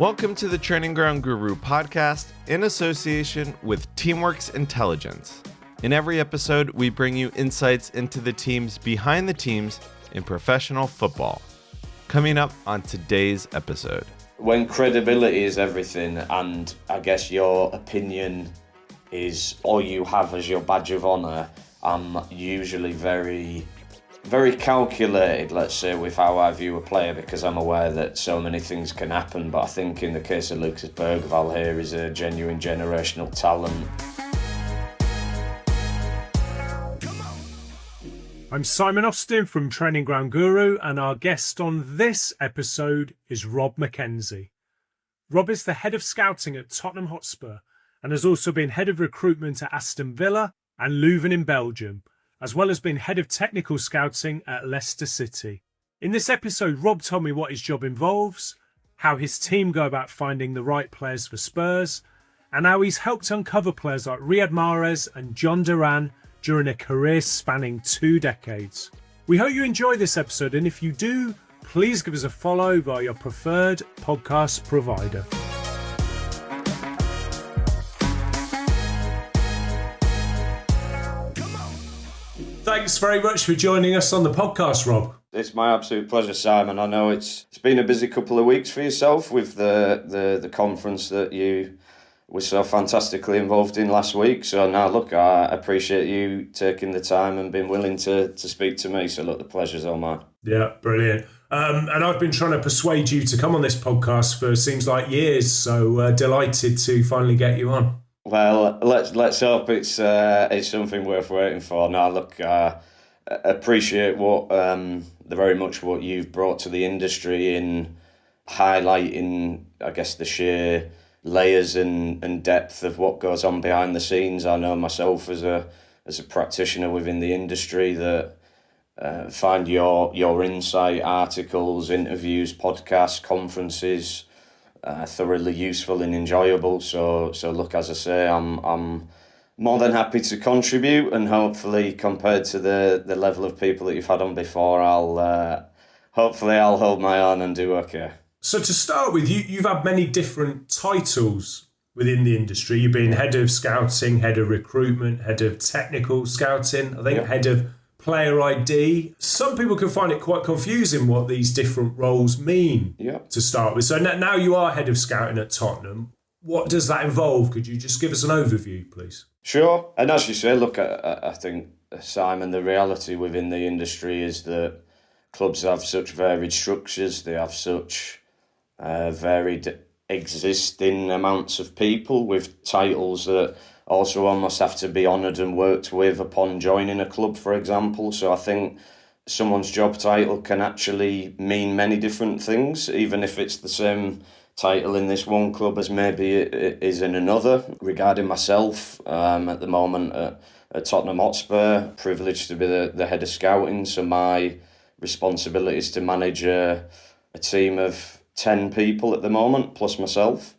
Welcome to the Training Ground Guru podcast in association with Teamwork's Intelligence. In every episode, we bring you insights into the teams behind the teams in professional football. Coming up on today's episode. When credibility is everything, and I guess your opinion is all you have as your badge of honour, I'm usually very calculated, let's say, with how I view a player, because I'm aware that so many things can happen. But I think in the case of Lucas Bergvall here, is a genuine generational talent. I'm Simon Austin from Training Ground Guru, and our guest on this episode is Rob Mackenzie. Rob is the head of scouting at Tottenham Hotspur and has also been head of recruitment at Aston Villa and Leuven in Belgium, as well as being head of technical scouting at Leicester City. In this episode, Rob told me what his job involves, how his team go about finding the right players for Spurs, and how he's helped uncover players like Riyad Mahrez and Jhon Duran during a career spanning 2 decades. We hope you enjoy this episode, and if you do, please give us a follow via your preferred podcast provider. Thanks very much for joining us on the podcast, Rob. It's my absolute pleasure, Simon. I know it's been a busy couple of weeks for yourself with the conference that you were so fantastically involved in last week. So now, look, I appreciate you taking the time and being willing to speak to me. So look, the pleasure's all mine. Yeah, brilliant. And I've been trying to persuade you to come on this podcast for seems like years. So delighted to finally get you on. Well, let's hope it's something worth waiting for. Now, look, I appreciate very much what you've brought to the industry in highlighting, I guess, the sheer layers and depth of what goes on behind the scenes. I know myself as a practitioner within the industry that find your insight, articles, interviews, podcasts, conferences thoroughly useful and enjoyable. So look, as I say, I'm more than happy to contribute, and hopefully, compared to the level of people that you've had on before, I'll hold my own and do okay. So to start with, you've had many different titles within the industry. You've been head of scouting, head of recruitment, head of technical scouting, I think, yep. Head of player ID. Some people can find it quite confusing what these different roles mean, yep. To start with. So now you are head of scouting at Tottenham. What does that involve? Could you just give us an overview, please? Sure. And as you say, look, I think, Simon, the reality within the industry is that clubs have such varied structures. They have such varied existing amounts of people with titles that also almost have to be honoured and worked with upon joining a club, for example. So I think someone's job title can actually mean many different things, even if it's the same title in this one club as maybe it is in another. Regarding myself, at the moment at Tottenham Hotspur, privileged to be the head of scouting, so my responsibility is to manage a team of 10 people at the moment, plus myself,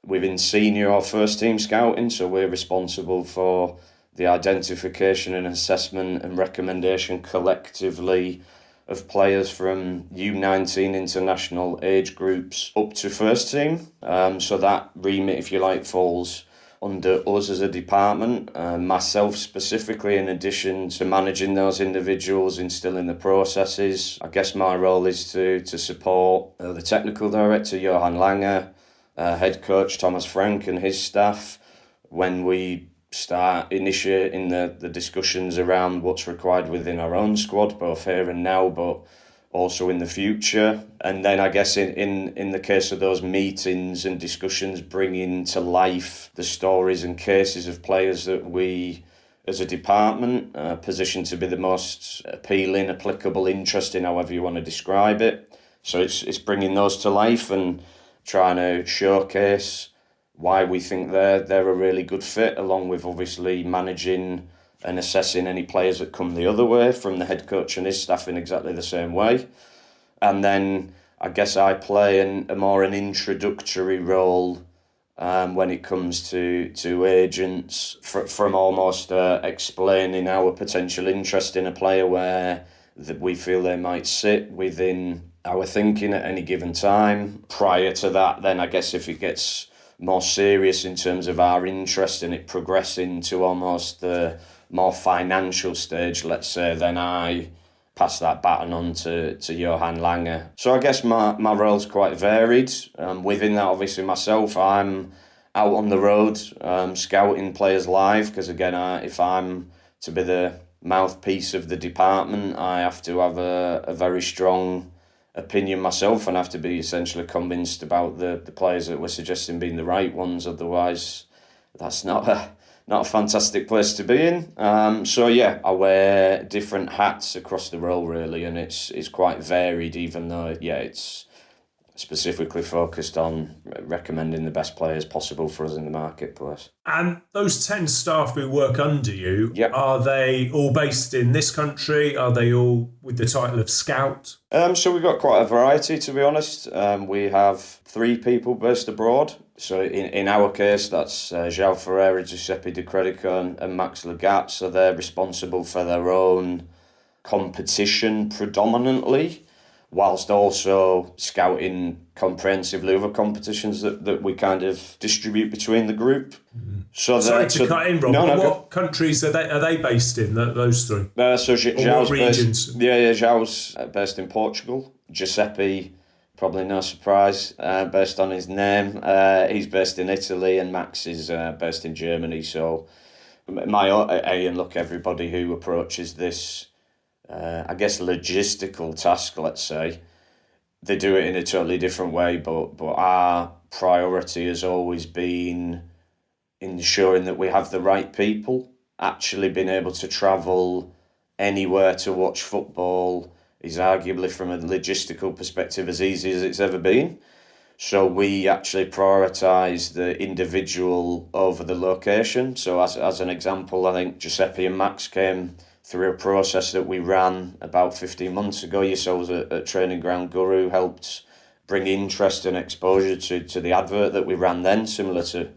within senior or first team scouting. So we're responsible for the identification and assessment and recommendation collectively of players from U19 international age groups up to first team. So that remit, if you like, falls under us as a department. Myself specifically, in addition to managing those individuals, instilling the processes, I guess my role is to support the technical director, Johan Lange, head coach Thomas Frank and his staff when we start initiating the discussions around what's required within our own squad, both here and now, but also in the future. And then I guess in the case of those meetings and discussions, bringing to life the stories and cases of players that we as a department position to be the most appealing, applicable, interesting, however you want to describe it. So it's bringing those to life and trying to showcase why we think they're a really good fit, along with obviously managing and assessing any players that come the other way from the head coach and his staff in exactly the same way. And then I guess I play a more introductory role when it comes to agents, from almost explaining our potential interest in a player where that we feel they might sit within our thinking at any given time. Prior to that, then I guess if it gets more serious in terms of our interest in it progressing to almost the more financial stage, let's say, then I pass that baton on to Johan Lange. So I guess my role's quite varied. Within that, obviously, myself, I'm out on the road scouting players live, because again, if I'm to be the mouthpiece of the department, I have to have a very strong opinion myself, and have to be essentially convinced about the players that we're suggesting being the right ones. Otherwise, that's not a fantastic place to be in. So yeah, I wear different hats across the role really, and it's quite varied, even though it's specifically focused on recommending the best players possible for us in the marketplace. And those 10 staff who work under you, Yep. Are they all based in this country? Are they all with the title of scout? So we've got quite a variety, to be honest. We have 3 people based abroad. So in our case, that's João Ferreira, Giuseppe Di Credico and Max Legat. So they're responsible for their own competition predominantly, whilst also scouting comprehensive Leuven competitions that we kind of distribute between the group. So Sorry to cut in, Rob. No, what countries are they based in? Those 3? So João's regions? João's based in Portugal. Giuseppe, probably no surprise, based on his name. He's based in Italy, and Max is based in Germany. So my aim, look, everybody who approaches this, I guess, logistical task, let's say, they do it in a totally different way, but our priority has always been ensuring that we have the right people. Actually being able to travel anywhere to watch football is arguably, from a logistical perspective, as easy as it's ever been. So we actually prioritise the individual over the location. So as an example, I think Giuseppe and Max came through a process that we ran about 15 months ago. Yourselves at Training Ground Guru helped bring interest and exposure to the advert that we ran then, similar to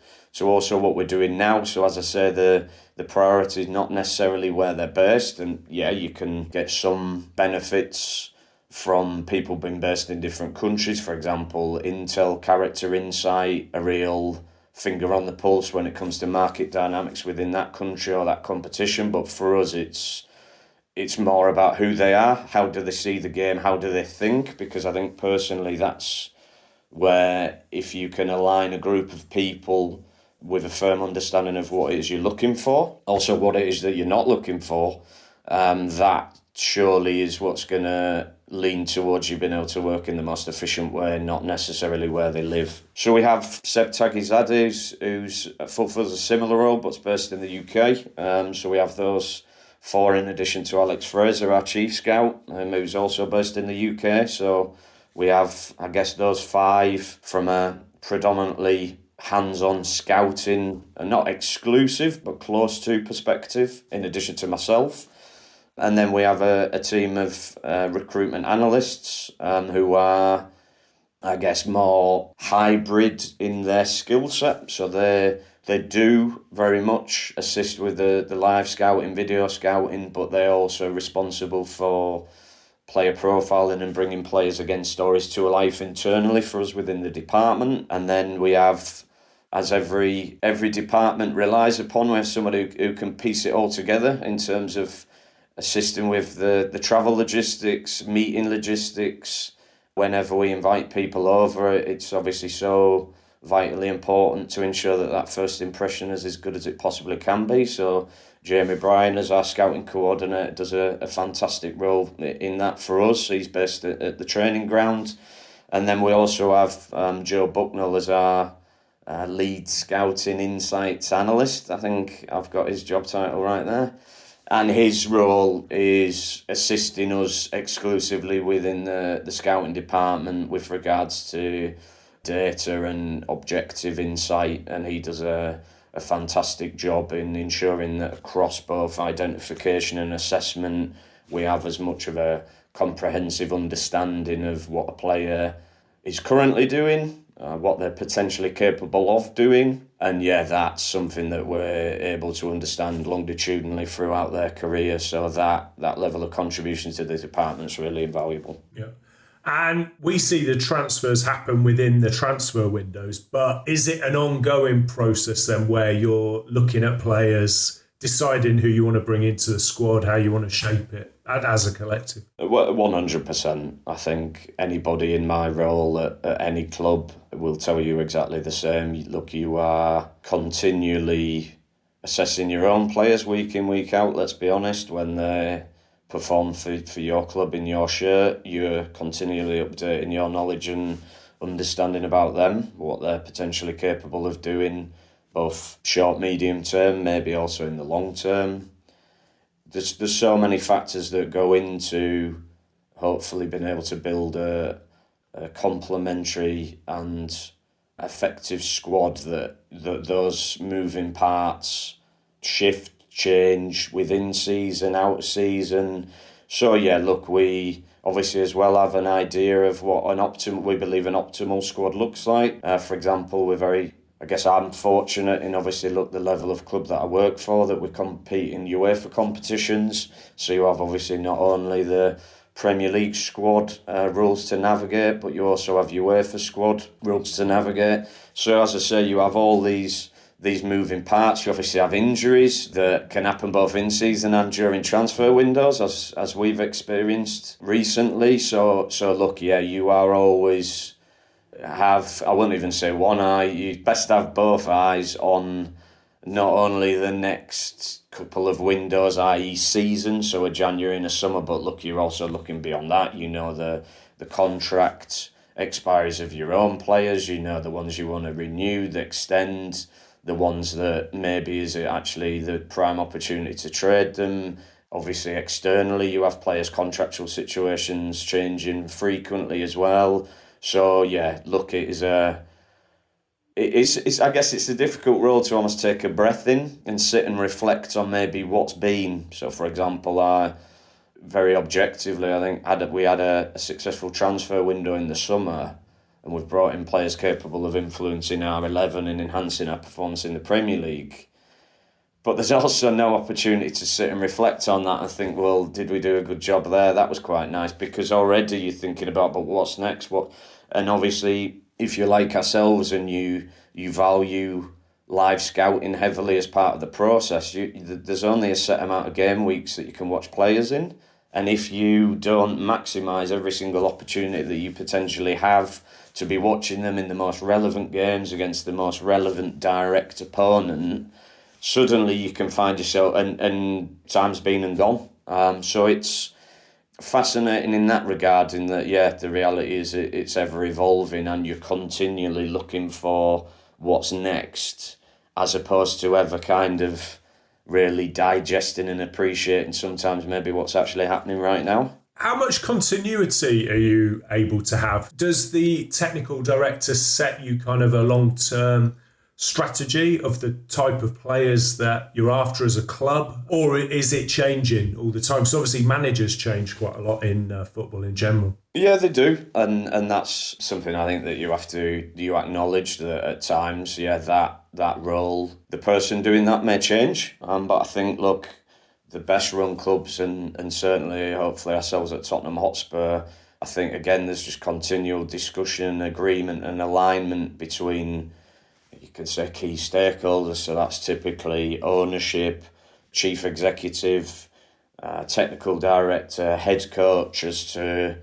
also what we're doing now. So as I say, the priority is not necessarily where they're based, and yeah, you can get some benefits from people being based in different countries. For example, intel, character insight, a real finger on the pulse when it comes to market dynamics within that country or that competition. But for us, it's more about who they are, how do they see the game, how do they think, because I think personally that's where, if you can align a group of people with a firm understanding of what it is you're looking for, also what it is that you're not looking for, that surely is what's going to lean towards you being able to work in the most efficient way, not necessarily where they live. So we have Seb Tagizadeh, who's fulfills a similar role but's based in the UK. So we have those 4 in addition to Alex Fraser, our chief scout, who's also based in the UK. So we have, I guess, those 5 from a predominantly hands-on scouting, and not exclusive, but close to perspective, in addition to myself. And then we have a team of recruitment analysts who are, I guess, more hybrid in their skill set. So they do very much assist with the live scouting, video scouting, but they're also responsible for player profiling and bringing players against stories to life internally for us within the department. And then we have, as every department relies upon, we have somebody who can piece it all together in terms of assisting with the travel logistics, meeting logistics. Whenever we invite people over, it's obviously so vitally important to ensure that first impression is as good as it possibly can be. So Jamie Bryan, as our scouting coordinator, does a fantastic role in that for us. He's based at the training ground. And then we also have Joe Bucknell as our lead scouting insights analyst. I think I've got his job title right there. And his role is assisting us exclusively within the scouting department with regards to data and objective insight. And he does a fantastic job in ensuring that across both identification and assessment, we have as much of a comprehensive understanding of what a player is currently doing, what they're potentially capable of doing. And yeah, that's something that we're able to understand longitudinally throughout their career. So that level of contribution to the department is really invaluable. Yeah. And we see the transfers happen within the transfer windows, but is it an ongoing process then where you're looking at players, deciding who you want to bring into the squad, how you want to shape it as a collective? 100%. I think anybody in my role at any club will tell you exactly the same. Look, you are continually assessing your own players week in, week out, let's be honest, when they perform for your club in your shirt. You're continually updating your knowledge and understanding about them, what they're potentially capable of doing, both short, medium term, maybe also in the long term. There's so many factors that go into hopefully being able to build a complementary and effective squad that those moving parts shift, change within season, out season. So yeah, look, we obviously as well have an idea of what we believe an optimal squad looks like. For example, I'm fortunate in obviously the level of club that I work for, that we compete in UEFA competitions. So you have obviously not only the Premier League squad rules to navigate, but you also have UEFA squad rules to navigate. So as I say, you have all these moving parts. You obviously have injuries that can happen both in season and during transfer windows, as we've experienced recently. So look, yeah, you are always I wouldn't even say one eye. You best have both eyes on not only the next couple of windows, i.e. season, so a January and a summer, but look, you're also looking beyond that. You know the contract expiries of your own players. You know the ones you want to renew, extend. The ones that maybe is actually the prime opportunity to trade them. Obviously, externally, you have players' contractual situations changing frequently as well. So yeah, look, I guess it's a difficult role to almost take a breath in and sit and reflect on maybe what's been. So, for example, very objectively, I think we had a successful transfer window in the summer. And we've brought in players capable of influencing our 11 and enhancing our performance in the Premier League. But there's also no opportunity to sit and reflect on that and think, well, did we do a good job there? That was quite nice, because already you're thinking about, but what's next? And obviously, if you're like ourselves and you value live scouting heavily as part of the process, there's only a set amount of game weeks that you can watch players in. And if you don't maximise every single opportunity that you potentially have to be watching them in the most relevant games against the most relevant direct opponent, suddenly you can find yourself, and time's been and gone. So it's fascinating in that regard, in that, yeah, the reality is it's ever evolving and you're continually looking for what's next, as opposed to ever kind of really digesting and appreciating sometimes maybe what's actually happening right now. How much continuity are you able to have? Does the technical director set you kind of a long-term strategy of the type of players that you're after as a club, or is it changing all the time? So obviously managers change quite a lot in football in general. Yeah, they do, and that's something I think that you acknowledge that at times, yeah, that role, the person doing that may change. But I think, look, the best run clubs and certainly hopefully ourselves at Tottenham Hotspur, I think again there's just continual discussion, agreement and alignment between, you could say, key stakeholders. So that's typically ownership, chief executive, technical director, head coach, as to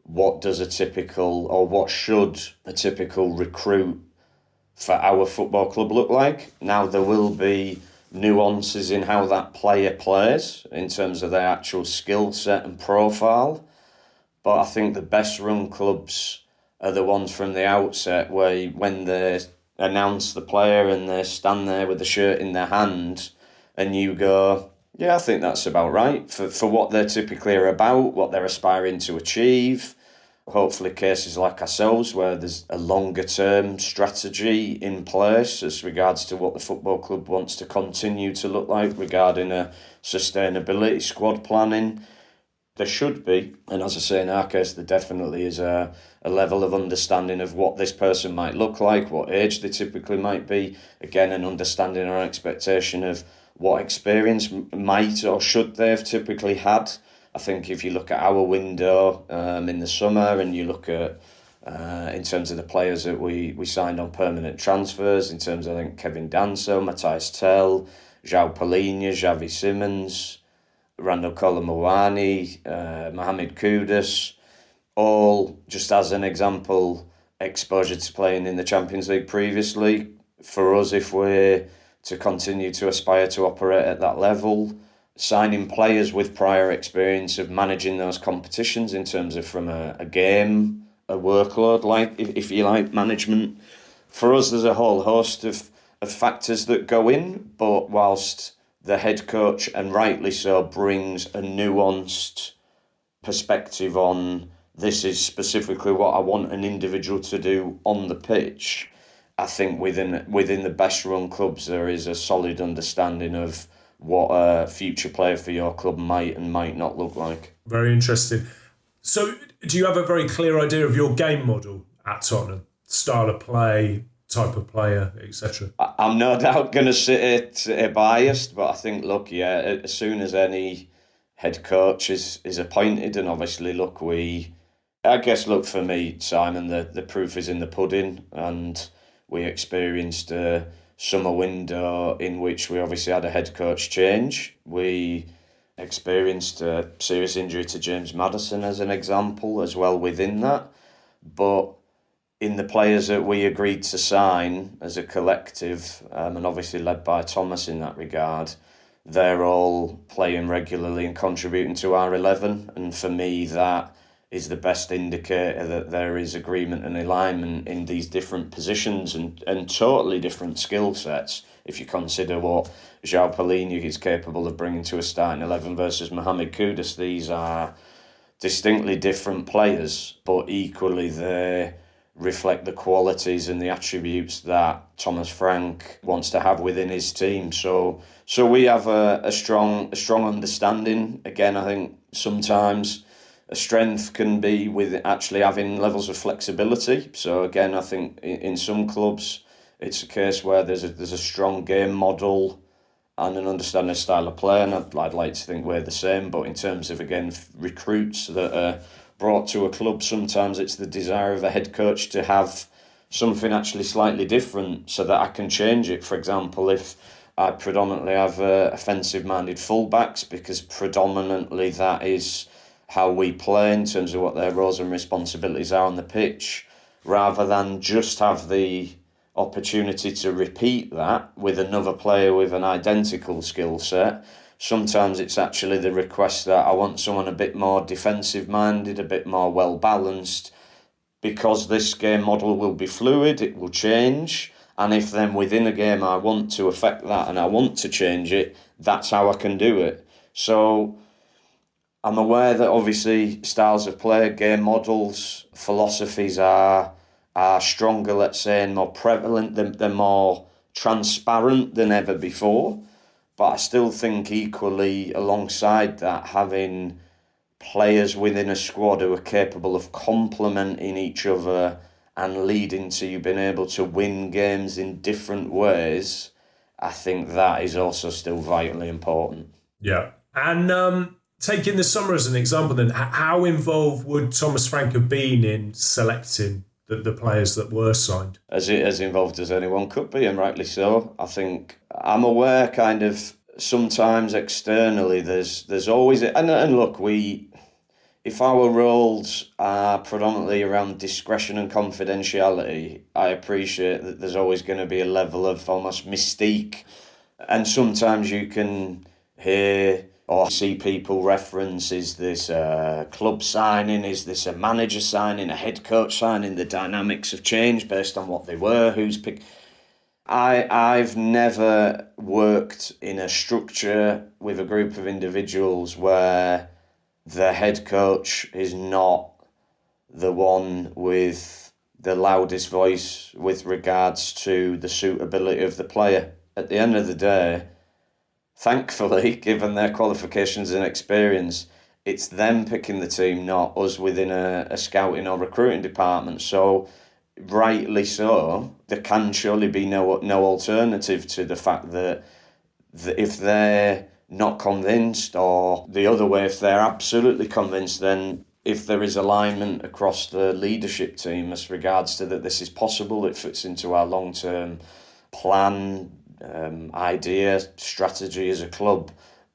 what should a typical recruit for our football club look like. Now, there will be nuances in how that player plays in terms of their actual skill set and profile, but I think the best run clubs are the ones from the outset where when they announce the player and they stand there with the shirt in their hand and you go, yeah, I think that's about right for what they typically are about, what they're aspiring to achieve. Hopefully cases like ourselves where there's a longer term strategy in place as regards to what the football club wants to continue to look like regarding a sustainability, squad planning. There should be, and as I say, in our case, there definitely is a level of understanding of what this person might look like, what age they typically might be. Again, an understanding or expectation of what experience might or should they have typically had I think if you look at our window in the summer, and you look at in terms of the players that we signed on permanent transfers, in terms of, I think, Kevin Danso, Matthias Tell, João Palhinha, Xavi Simons, Randall Colomowani, Mohammed Kudus, all, just as an example, exposure to playing in the Champions League previously. For us, if we're to continue to aspire to operate at that level, signing players with prior experience of managing those competitions in terms of from a game, a workload, like if you like, management. For us, there's a whole host of factors that go in, but whilst the head coach, and rightly so, brings a nuanced perspective on this is specifically what I want an individual to do on the pitch, I think within the best run clubs there is a solid understanding of what a future player for your club might and might not look like. Very interesting. So do you have a very clear idea of your game model at Tottenham? Style of play, type of player, etc.? I'm no doubt going to sit biased, but I think, look, yeah, as soon as any head coach is appointed, and obviously, look, for me, Simon, the proof is in the pudding, and we experienced a summer window in which we obviously had a head coach change. We experienced a serious injury to James Maddison as an example as well within that. But in the players that we agreed to sign as a collective, and obviously led by Thomas in that regard, they're all playing regularly and contributing to our 11. And for me, that is the best indicator that there is agreement and alignment in these different positions and totally different skill sets. If you consider what João Palhinha is capable of bringing to a starting 11 versus Mohammed Kudus, these are distinctly different players, but equally they reflect the qualities and the attributes that Thomas Frank wants to have within his team. So we have a strong understanding. Again, I think sometimes a strength can be with actually having levels of flexibility. So again, I think in some clubs it's a case where there's a strong game model and an understanding of style of play, and I'd like to think we're the same. But in terms of, again, recruits that are brought to a club, sometimes it's the desire of a head coach to have something actually slightly different so that I can change it. For example, if I predominantly have offensive-minded fullbacks, because predominantly that is how we play in terms of what their roles and responsibilities are on the pitch, rather than just have the opportunity to repeat that with another player with an identical skill set. Sometimes it's actually the request that I want someone a bit more defensive-minded, a bit more well-balanced, because this game model will be fluid, it will change, and if then within a game I want to affect that and I want to change it, that's how I can do it. So I'm aware that obviously styles of play, game models, philosophies are stronger, let's say, and more prevalent. They're more transparent than ever before. But I still think equally alongside that, having players within a squad who are capable of complementing each other and leading to you being able to win games in different ways, I think that is also still vitally important. Yeah. And taking the summer as an example then, how involved would Thomas Frank have been in selecting the players that were signed? As involved as anyone could be, and rightly so. I think I'm aware kind of sometimes externally there's always... And look, if our roles are predominantly around discretion and confidentiality, I appreciate that there's always going to be a level of almost mystique. And sometimes you can hear or see people reference, is this a club signing, is this a manager signing, a head coach signing, the dynamics have changed based on what they were, who's picked. I've never worked in a structure with a group of individuals where the head coach is not the one with the loudest voice with regards to the suitability of the player. At the end of the day, thankfully, given their qualifications and experience, it's them picking the team, not us within a scouting or recruiting department. So, rightly so, there can surely be no alternative to the fact that if they're not convinced, or the other way, if they're absolutely convinced, then if there is alignment across the leadership team as regards to that this is possible, it fits into our long-term plan, idea, strategy as a club,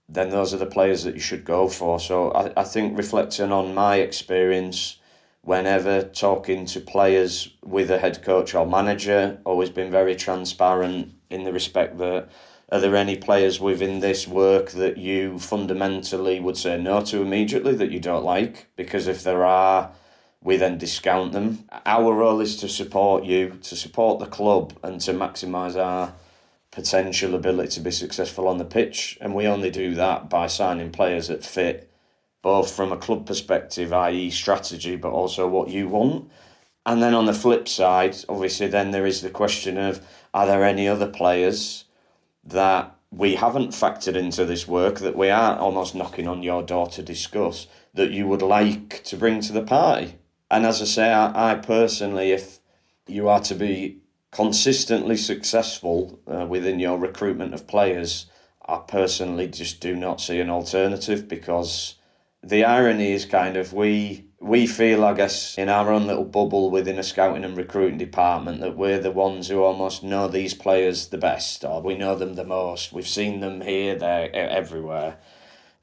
then those are the players that you should go for. So I think reflecting on my experience, whenever talking to players with a head coach or manager, always been very transparent in the respect that, are there any players within this work that you fundamentally would say no to immediately, that you don't like? Because if there are, we then discount them. Our role is to support you, to support the club, and to maximise our potential ability to be successful on the pitch. And we only do that by signing players that fit both from a club perspective, i.e. strategy, but also what you want. And then on the flip side, obviously then there is the question of, are there any other players that we haven't factored into this work that we are almost knocking on your door to discuss, that you would like to bring to the party? And as I say, I personally, if you are to be consistently successful within your recruitment of players, I personally just do not see an alternative, because the irony is kind of we feel, I guess, in our own little bubble within a scouting and recruiting department, that we're the ones who almost know these players the best, or we know them the most. We've seen them here, there, everywhere.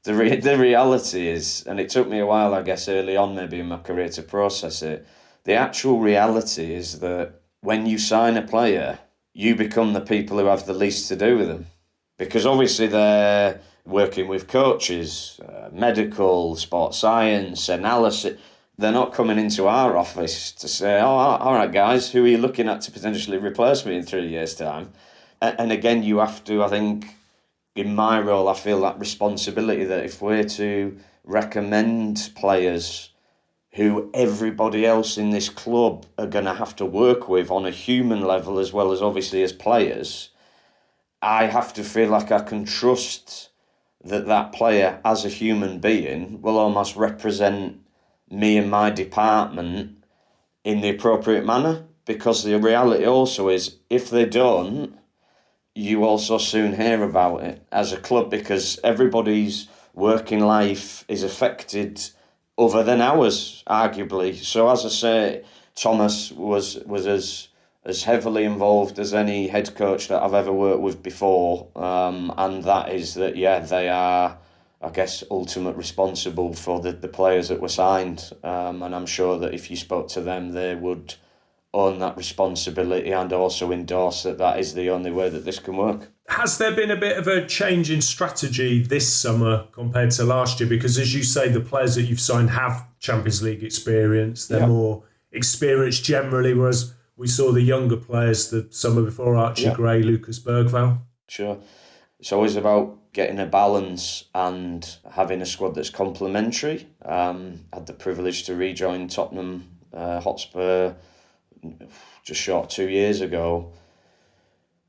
The reality is, and it took me a while, I guess, early on maybe in my career to process it, the actual reality is that when you sign a player, you become the people who have the least to do with them. Because obviously they're working with coaches, medical, sports science, analysis. They're not coming into our office to say, oh, all right, guys, who are you looking at to potentially replace me in 3 years' time? And again, you have to, I think, in my role, I feel that responsibility that if we're to recommend players who everybody else in this club are going to have to work with on a human level as well as obviously as players, I have to feel like I can trust that player as a human being will almost represent me and my department in the appropriate manner. Because the reality also is, if they don't, you also soon hear about it as a club, because everybody's working life is affected other than ours, arguably. So as I say, Thomas was as heavily involved as any head coach that I've ever worked with before. And that is that, yeah, they are, I guess, ultimate responsible for the players that were signed. And I'm sure that if you spoke to them, they would own that responsibility and also endorse that is the only way that this can work. Has there been a bit of a change in strategy this summer compared to last year? Because as you say, the players that you've signed have Champions League experience. They're more experienced generally, whereas we saw the younger players the summer before, Archie Gray, Lucas Bergvall. Sure. It's always about getting a balance and having a squad that's complementary. Had the privilege to rejoin Tottenham Hotspur just short 2 years ago.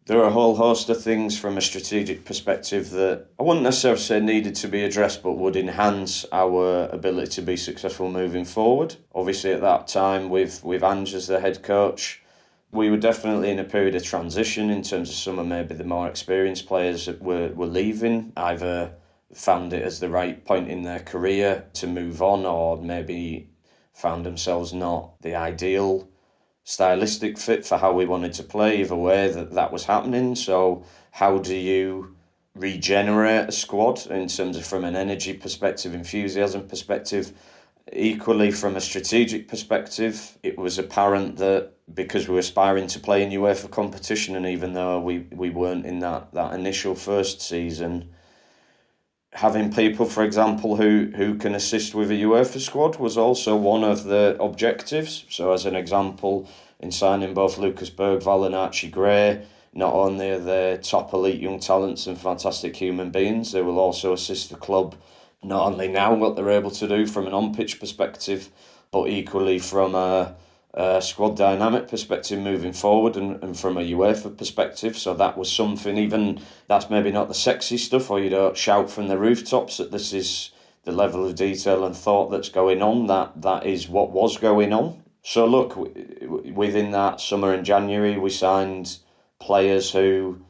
There are a whole host of things from a strategic perspective that I wouldn't necessarily say needed to be addressed, but would enhance our ability to be successful moving forward. Obviously, at that time, with Ange as the head coach, we were definitely in a period of transition in terms of some of maybe the more experienced players that were leaving, either found it as the right point in their career to move on, or maybe found themselves not the ideal stylistic fit for how we wanted to play. Either way, that was happening. So how do you regenerate a squad in terms of, from an energy perspective, enthusiasm perspective? Equally, from a strategic perspective, it was apparent that because we were aspiring to play in UEFA competition, and even though we weren't in that initial first season, having people, for example, who can assist with a UEFA squad was also one of the objectives. So as an example, in signing both Lucas Bergvall and Archie Gray, not only are they top elite young talents and fantastic human beings, they will also assist the club not only now what they're able to do from an on-pitch perspective, but equally from a squad dynamic perspective moving forward, and from a UEFA perspective. So that was something, even that's maybe not the sexy stuff, or you don't shout from the rooftops that this is the level of detail and thought that's going on. That is what was going on. So look, within that summer in January, we signed players who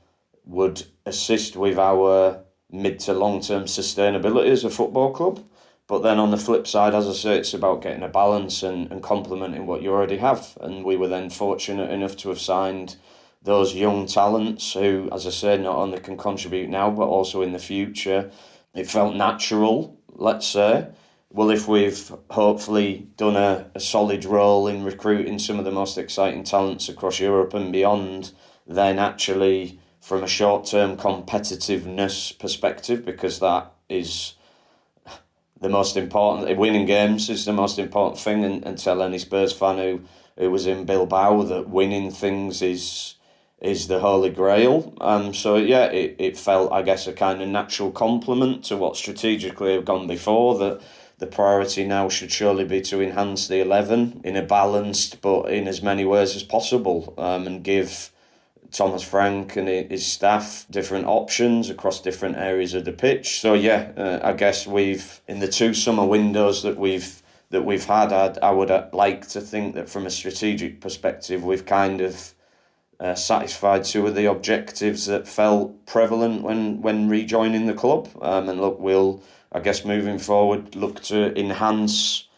would assist with our mid to long-term sustainability as a football club. But then on the flip side, as I say, it's about getting a balance and complementing what you already have. And we were then fortunate enough to have signed those young talents who, as I said, not only can contribute now, but also in the future. It felt natural, let's say. Well, if we've hopefully done a solid role in recruiting some of the most exciting talents across Europe and beyond, then actually from a short-term competitiveness perspective, because that is the most important, winning games is the most important thing, and tell any Spurs fan who was in Bilbao that winning things is the holy grail. So yeah, it felt, I guess, a kind of natural complement to what strategically have gone before, that the priority now should surely be to enhance the 11 in a balanced but in as many ways as possible, and give Thomas Frank and his staff different options across different areas of the pitch. So yeah, I guess in the 2 summer windows that we've had, I would like to think that from a strategic perspective, we've kind of satisfied 2 of the objectives that felt prevalent when rejoining the club. And look, we'll, I guess, moving forward, look to enhance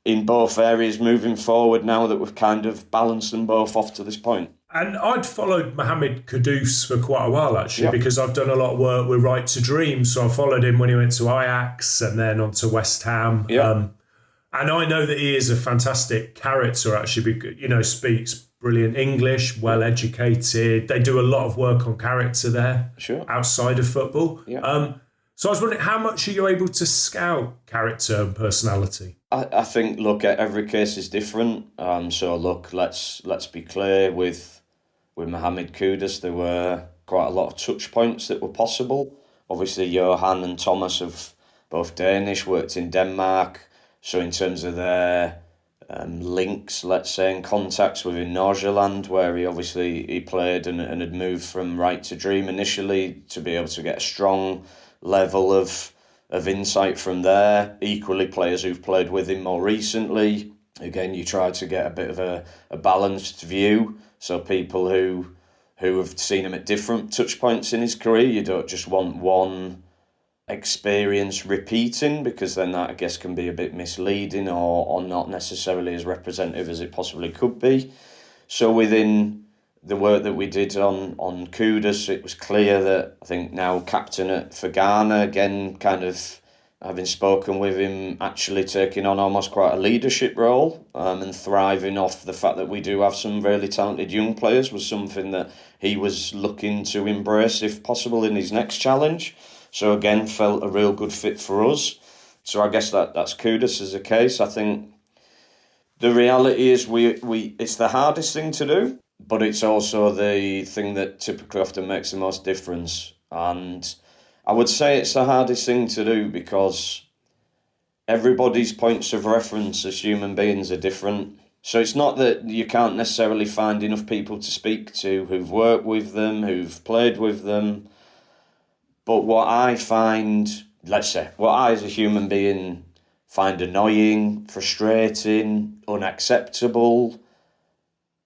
in both areas moving forward now that we've kind of balanced them both off to this point. And I'd followed Mohammed Kudus for quite a while, actually, because I've done a lot of work with Right to Dream. So I followed him when he went to Ajax and then on to West Ham. And I know that he is a fantastic character, actually, because, speaks brilliant English, well-educated. They do a lot of work on character there, outside of football. So I was wondering, how much are you able to scout character and personality? I think, look, every case is different. So look, let's be clear with Mohammed Kudus, there were quite a lot of touch points that were possible. Obviously, Johan and Thomas have both Danish, worked in Denmark. So in terms of their links, let's say, and contacts within Nordsjælland, where he played and had moved from Right to Dream initially, to be able to get a strong level of insight from there. Equally, players who've played with him more recently. Again, you try to get a bit of a balanced view. So people who have seen him at different touch points in his career, you don't just want one experience repeating, because then that, I guess, can be a bit misleading or not necessarily as representative as it possibly could be. So within the work that we did on Kudus, it was clear that, I think now captain for Ghana, again, kind of having spoken with him, actually taking on almost quite a leadership role, and thriving off the fact that we do have some really talented young players, was something that he was looking to embrace, if possible, in his next challenge. So again, felt a real good fit for us. So I guess that's Kudus as a case. I think the reality is we it's the hardest thing to do, but it's also the thing that typically often makes the most difference. And I would say it's the hardest thing to do because everybody's points of reference as human beings are different. So it's not that you can't necessarily find enough people to speak to who've worked with them, who've played with them. But what I find, what I as a human being find annoying, frustrating, unacceptable,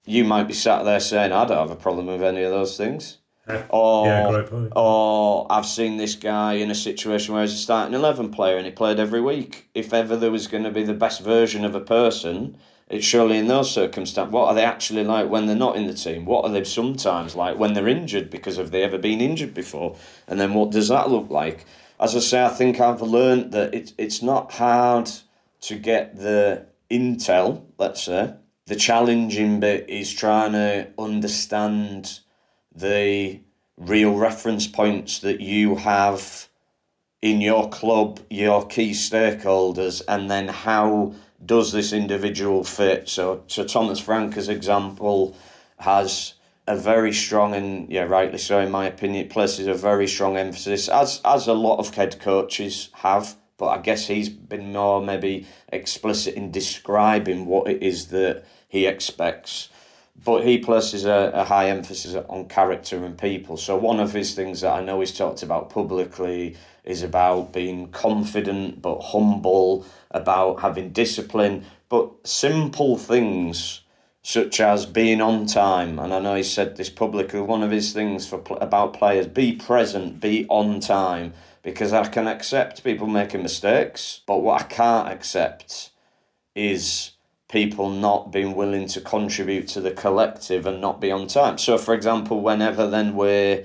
you might be sat there saying, I don't have a problem with any of those things. Great point. Or I've seen this guy in a situation where he's a starting 11 player and he played every week. If ever there was going to be the best version of a person, it's surely in those circumstances. What are they actually like when they're not in the team? What are they sometimes like when they're injured, because have they ever been injured before? And then what does that look like? As I say, I think I've learned that it's not hard to get the intel, let's say. The challenging bit is trying to understand the real reference points that you have in your club, your key stakeholders, and then how does this individual fit? So Thomas Frank, as example, has a very strong, and rightly so in my opinion, places a very strong emphasis, as a lot of head coaches have, but I guess he's been more maybe explicit in describing what it is that he expects. But he places a high emphasis on character and people. So one of his things that I know he's talked about publicly is about being confident but humble, about having discipline, but simple things such as being on time. And I know he said this publicly, one of his things about players, be present, be on time. because I can accept people making mistakes, but what I can't accept is people not being willing to contribute to the collective and not be on time. So, for example, whenever then we're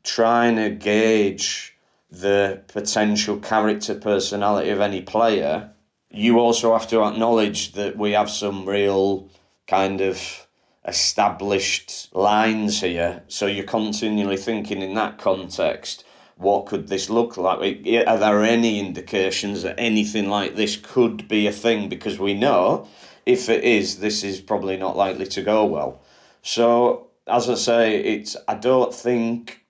trying to gauge the potential character personality of any player, you also have to acknowledge that we have some real kind of established lines here. So you're continually thinking in that context, what could this look like? Are there any indications that anything like this could be a thing? Because we know if it is, this is probably not likely to go well. So, as I say, I don't think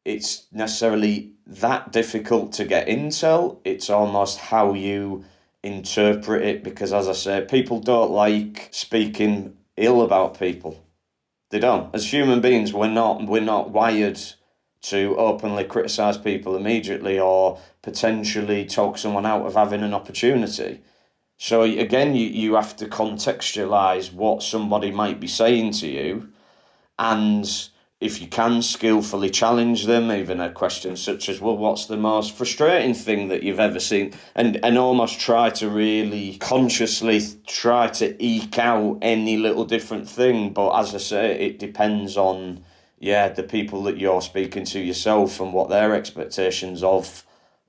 it's necessarily that difficult to get intel. It's almost how you interpret it, because, as I say, people don't like speaking ill about people. They don't. As human beings, we're not wired to openly criticise people immediately or potentially talk someone out of having an opportunity. So again, you have to contextualise what somebody might be saying to you, and if you can skillfully challenge them, even a question such as, well, what's the most frustrating thing that you've ever seen? And almost try to really consciously try to eke out any little different thing. But as I say, it depends on, the people that you're speaking to yourself and what their expectations of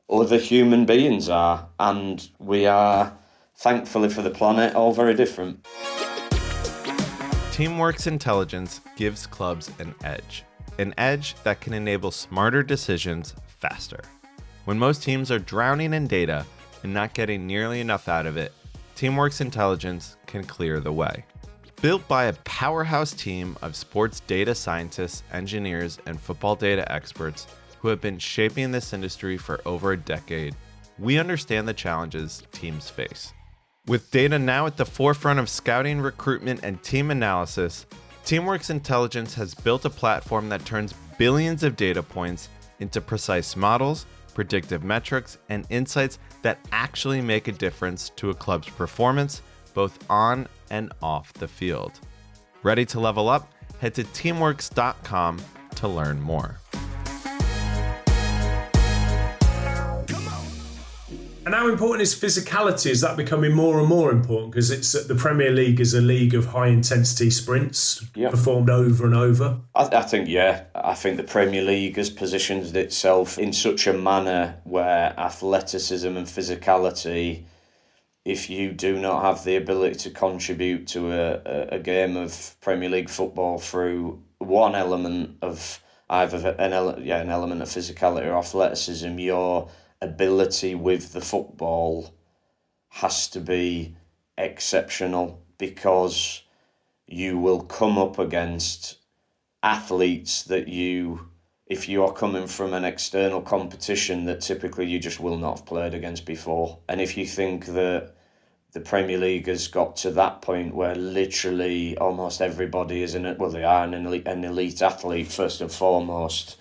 other human beings are. And we are, thankfully for the planet, all very different. Teamwork's intelligence gives clubs an edge that can enable smarter decisions faster. When most teams are drowning in data and not getting nearly enough out of it, Teamwork's intelligence can clear the way. Built by a powerhouse team of sports data scientists, engineers, and football data experts who have been shaping this industry for over a decade, we understand the challenges teams face. With data now at the forefront of scouting, recruitment, and team analysis, Teamwork's Intelligence has built a platform that turns billions of data points into precise models, predictive metrics, and insights that actually make a difference to a club's performance, both on and off the field. Ready to level up? Head to teamworks.com to learn more. And how important is physicality? Is that becoming more and more important? Because it's the Premier League is a league of high-intensity sprints performed over and over. I think the Premier League has positioned itself in such a manner where athleticism and physicality, if you do not have the ability to contribute to a game of Premier League football through one element of either an element of physicality or athleticism, your ability with the football has to be exceptional, because you will come up against athletes that if you are coming from an external competition that typically you just will not have played against before. And if you think that the Premier League has got to that point where literally almost everybody is they are an elite athlete first and foremost,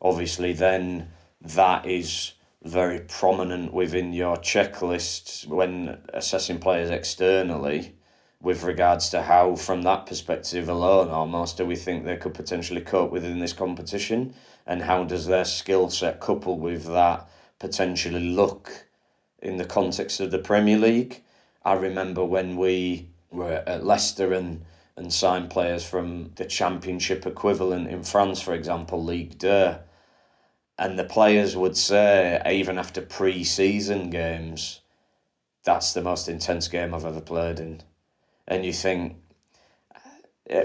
obviously then that is very prominent within your checklist when assessing players externally, with regards to how, from that perspective alone almost, do we think they could potentially cope within this competition, and how does their skill set couple with that potentially look in the context of the Premier League. I remember when we were at Leicester and signed players from the Championship equivalent in France, for example, Ligue 2, and the players would say, even after pre-season games, that's the most intense game I've ever played in. And you think,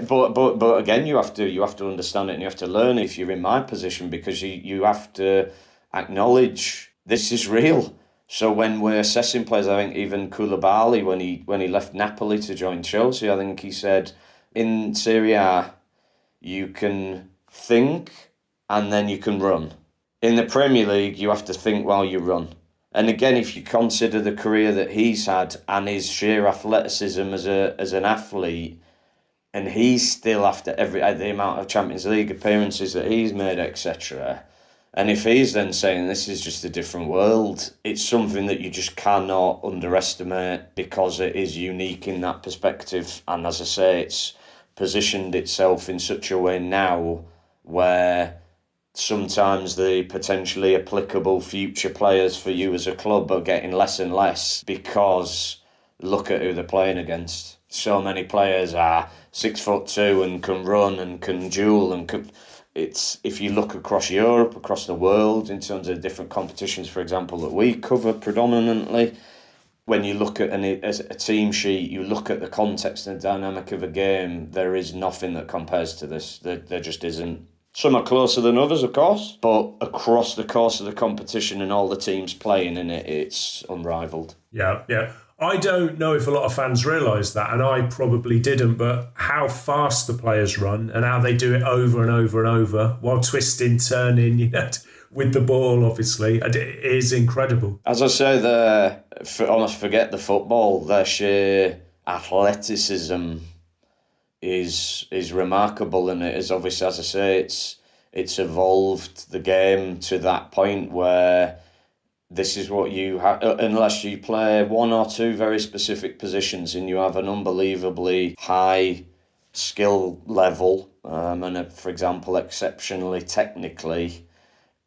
but again, you have to understand it, and you have to learn if you're in my position, because you have to acknowledge this is real. So when we're assessing players, I think even Koulibaly, when he left Napoli to join Chelsea, I think he said, in Serie A, you can think and then you can run. In the Premier League, you have to think while you run. And again, if you consider the career that he's had and his sheer athleticism as an athlete, and he's still, after the amount of Champions League appearances that he's made, etc., and if he's then saying this is just a different world, it's something that you just cannot underestimate, because it is unique in that perspective. And as I say, it's positioned itself in such a way now where sometimes the potentially applicable future players for you as a club are getting less and less because look at who they're playing against. So many players are 6'2" and can run and can duel and can. It's if you look across Europe, across the world, in terms of different competitions, for example, that we cover predominantly. When you look at a team sheet, you look at the context and dynamic of a game, there is nothing that compares to this. There just isn't. Some are closer than others, of course, but across the course of the competition and all the teams playing in it, it's unrivaled. Yeah. I don't know if a lot of fans realise that, and I probably didn't, but how fast the players run and how they do it over and over and over while twisting, turning, with the ball, obviously, it is incredible. As I say, almost forget the football, their sheer athleticism is remarkable, and it is obviously, as I say, it's evolved the game to that point where this is what you have, unless you play one or two very specific positions and you have an unbelievably high skill level and, for example, exceptionally technically,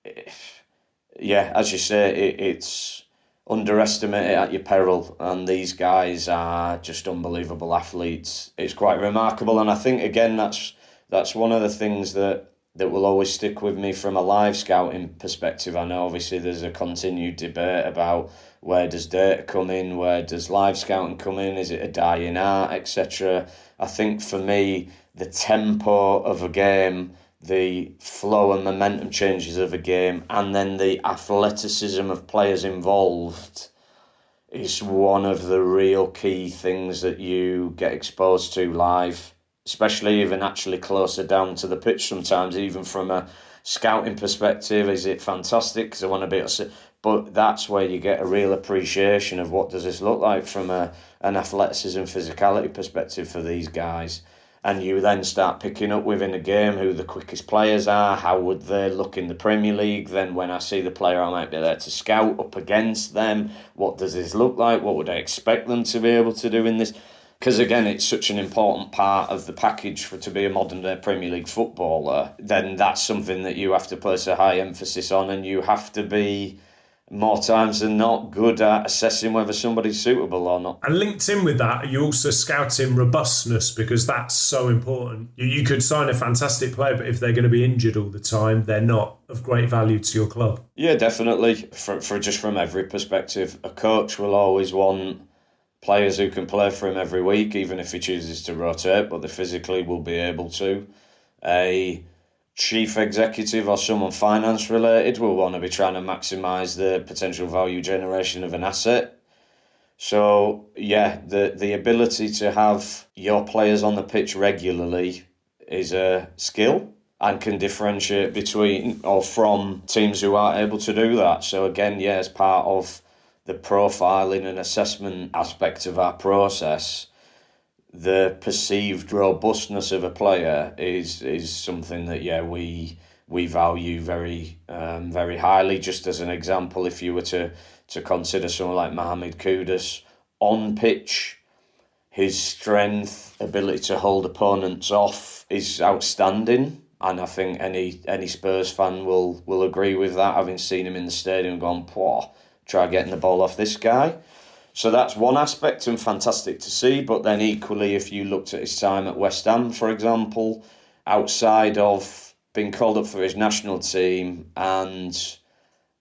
as you say, it's underestimate it at your peril, and these guys are just unbelievable athletes. It's quite remarkable, and I think, again, that's one of the things that will always stick with me from a live scouting perspective. I know obviously there's a continued debate about where does data come in, where does live scouting come in, is it a dying art, etc. I think for me, the tempo of a game, the flow and momentum changes of a game, and then the athleticism of players involved is one of the real key things that you get exposed to live. Especially even actually closer down to the pitch sometimes, even from a scouting perspective, is it fantastic? Because I want to be able to see. But that's where you get a real appreciation of what does this look like from an athleticism, physicality perspective for these guys. And you then start picking up within a game who the quickest players are, how would they look in the Premier League. Then when I see the player, I might be there to scout up against them. What does this look like? What would I expect them to be able to do in this? Because again, it's such an important part of the package to be a modern day Premier League footballer. Then that's something that you have to place a high emphasis on, and you have to be more times than not good at assessing whether somebody's suitable or not. And linked in with that, you also scouting robustness, because that's so important. You could sign a fantastic player, but if they're going to be injured all the time, they're not of great value to your club. Yeah, definitely. For just from every perspective, a coach will always want players who can play for him every week, even if he chooses to rotate, but they physically will be able to. A chief executive or someone finance related will want to be trying to maximise the potential value generation of an asset. So, the ability to have your players on the pitch regularly is a skill and can differentiate between or from teams who aren't able to do that. So again, as part of the profiling and assessment aspect of our process, the perceived robustness of a player is something that we value very very highly. Just as an example, if you were to consider someone like Mohammed Kudus on pitch, his strength, ability to hold opponents off is outstanding, and I think any Spurs fan will agree with that, having seen him in the stadium and gone, "Pwah, try getting the ball off this guy." So that's one aspect and fantastic to see. But then equally, if you looked at his time at West Ham, for example, outside of being called up for his national team and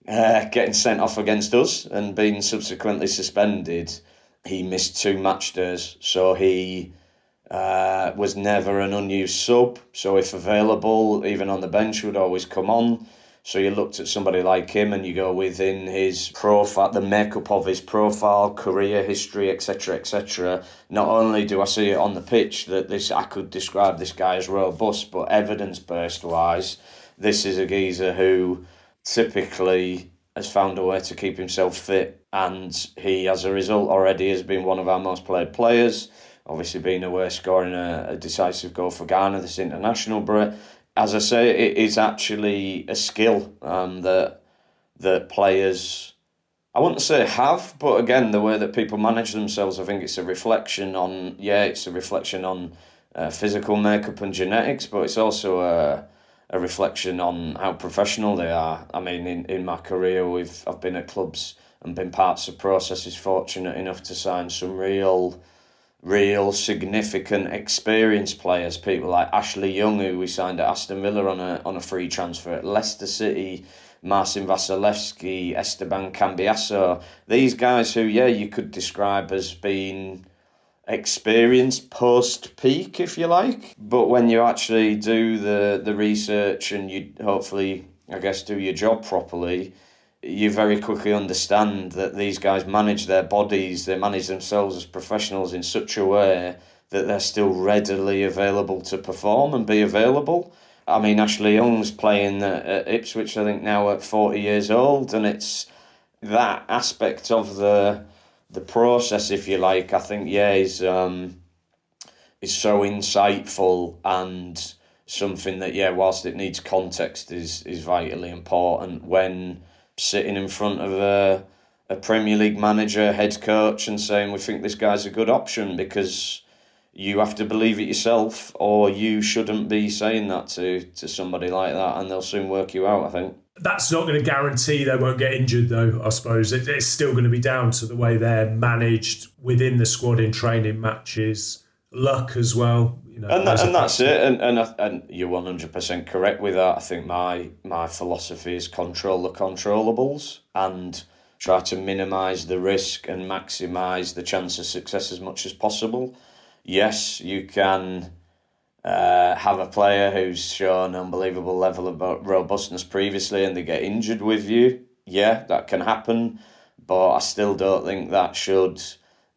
getting sent off against us and being subsequently suspended, he missed 2 match days. So he was never an unused sub. So if available, even on the bench, would always come on. So you looked at somebody like him and you go within his profile, the makeup of his profile, career history, etc. Not only do I see it on the pitch that I could describe this guy as robust, but evidence-based wise, this is a geezer who typically has found a way to keep himself fit, and he, as a result, already has been one of our most played players. Obviously, being away, scoring a decisive goal for Ghana this international break. As I say, it is actually a skill that players, I wouldn't say have, but again, the way that people manage themselves, I think it's a reflection on, physical makeup and genetics, but it's also a reflection on how professional they are. I mean, in my career, I've been at clubs and been parts of processes, fortunate enough to sign some real significant experienced players, people like Ashley Young, who we signed at Aston Villa on a free transfer, at Leicester City, Marcin Vasilevsky, Esteban Cambiasso. These guys who, you could describe as being experienced post-peak, if you like. But when you actually do the research and you hopefully, I guess, do your job properly, you very quickly understand that these guys manage their bodies, they manage themselves as professionals in such a way that they're still readily available to perform and be available. I mean, Ashley Young's playing at Ipswich, I think, now at 40 years old, and it's that aspect of the process, if you like, I think, is so insightful and something that, whilst it needs context, is vitally important when sitting in front of a Premier League manager, head coach, and saying, we think this guy's a good option, because you have to believe it yourself, or you shouldn't be saying that to somebody like that, and they'll soon work you out, I think. That's not going to guarantee they won't get injured, though, I suppose. It's still going to be down to the way they're managed within the squad in training matches, luck as well. And that's it. And you're 100% correct with that. I think my philosophy is control the controllables and try to minimise the risk and maximise the chance of success as much as possible. Yes, you can have a player who's shown an unbelievable level of robustness previously and they get injured with you. Yeah, that can happen, but I still don't think that should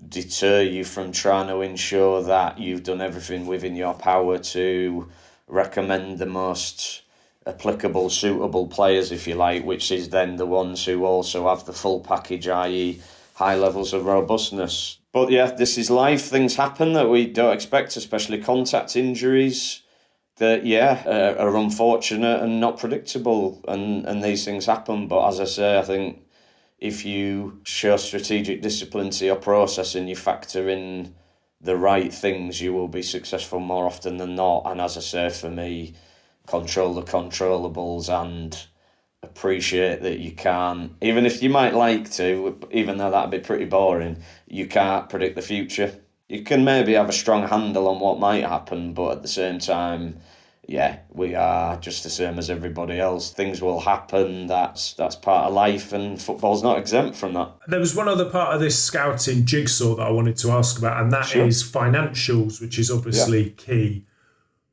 deter you from trying to ensure that you've done everything within your power to recommend the most applicable, suitable players, if you like, which is then the ones who also have the full package, i.e. high levels of robustness. But this is life. Things happen that we don't expect, especially contact injuries that, are unfortunate and not predictable. And these things happen. But as I say, I think if you show strategic discipline to your process and you factor in the right things, you will be successful more often than not. And as I say, for me, control the controllables and appreciate that you can't, even if you might like to, even though that'd be pretty boring, you can't predict the future. You can maybe have a strong handle on what might happen, but at the same time, we are just the same as everybody else. Things will happen. That's part of life, and football's not exempt from that. There was one other part of this scouting jigsaw that I wanted to ask about, and that is financials, which is obviously key.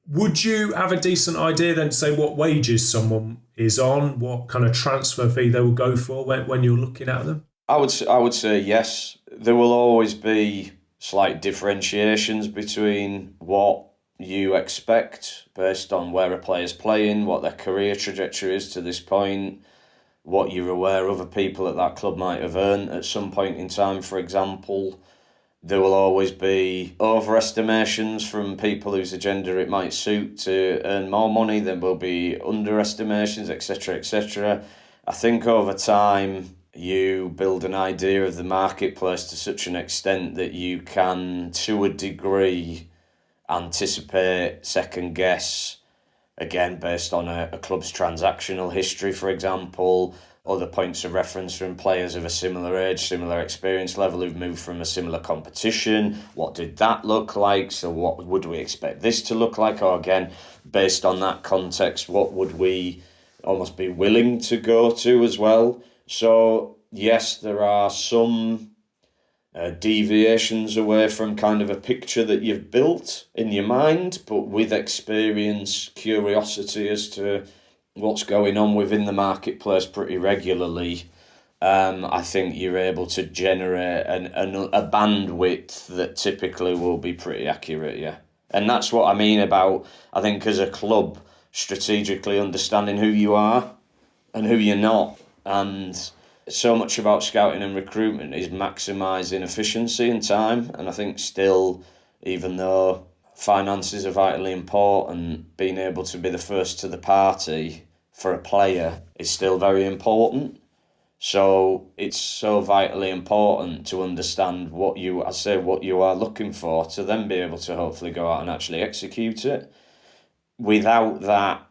Would you have a decent idea then to say what wages someone is on, what kind of transfer fee they will go for when you're looking at them? I would say yes. There will always be slight differentiations between what you expect based on where a player's playing, what their career trajectory is to this point, what you're aware other people at that club might have earned at some point in time, for example. There will always be overestimations from people whose agenda it might suit to earn more money. There will be underestimations, etc., etc. I think over time you build an idea of the marketplace to such an extent that you can, to a degree, anticipate, second guess, again based on a club's transactional history, for example, other points of reference from players of a similar age, similar experience level who've moved from a similar competition. What did that look like? So what would we expect this to look like? Or again, based on that context, what would we almost be willing to go to as well? So yes, there are some deviations away from kind of a picture that you've built in your mind, but with experience, curiosity as to what's going on within the marketplace pretty regularly, I think you're able to generate a bandwidth that typically will be pretty accurate, And that's what I mean about, I think, as a club, strategically understanding who you are and who you're not. And so much about scouting and recruitment is maximising efficiency and time. And I think still, even though finances are vitally important, being able to be the first to the party for a player is still very important. So it's so vitally important to understand what you are looking for, to then be able to hopefully go out and actually execute it. Without that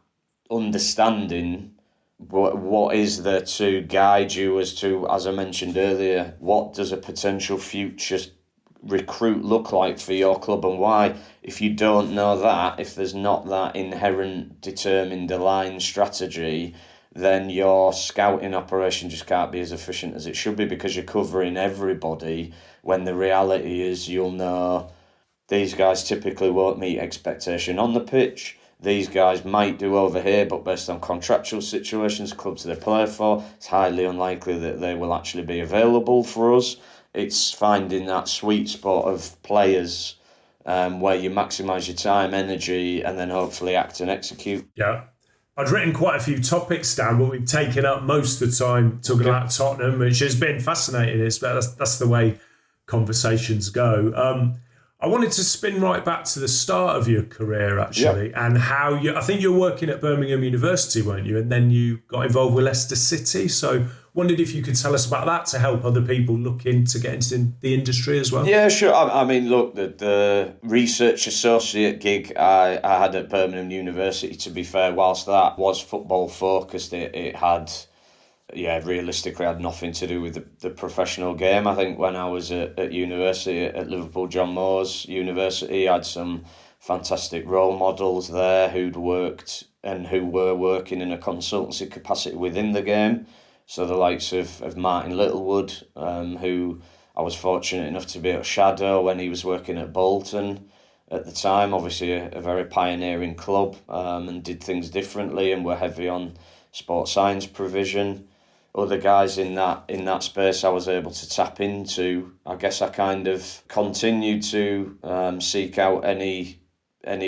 understanding what is there to guide you as to, as I mentioned earlier, what does a potential future recruit look like for your club and why. If you don't know that, if there's not that inherent determined aligned strategy, then your scouting operation just can't be as efficient as it should be, because you're covering everybody, when the reality is you'll know these guys typically won't meet expectation on the pitch. These guys might do over here, but based on contractual situations, clubs they play for, it's highly unlikely that they will actually be available for us. It's finding that sweet spot of players where you maximise your time, energy, and then hopefully act and execute. Yeah. I'd written quite a few topics down, but we've taken up most of the time talking about Tottenham, which has been fascinating. That's the way conversations go. I wanted to spin right back to the start of your career, actually, and how I think you were working at Birmingham University, weren't you? And then you got involved with Leicester City. So wondered if you could tell us about that to help other people looking to get into the industry as well. Yeah, sure. I mean, look, the research associate gig I had at Birmingham University, to be fair, whilst that was football focused, it had... realistically had nothing to do with the professional game. I think when I was at university, at Liverpool John Moores University, I had some fantastic role models there who'd worked and who were working in a consultancy capacity within the game. So the likes of Martin Littlewood, who I was fortunate enough to be able to shadow when he was working at Bolton at the time, obviously a very pioneering club, and did things differently and were heavy on sports science provision. Other guys in that space I was able to tap into. I guess I kind of continued to seek out any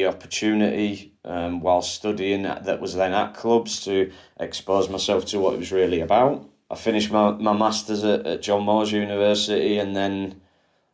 opportunity while studying that was then at clubs to expose myself to what it was really about. I finished my masters at John Moores University, and then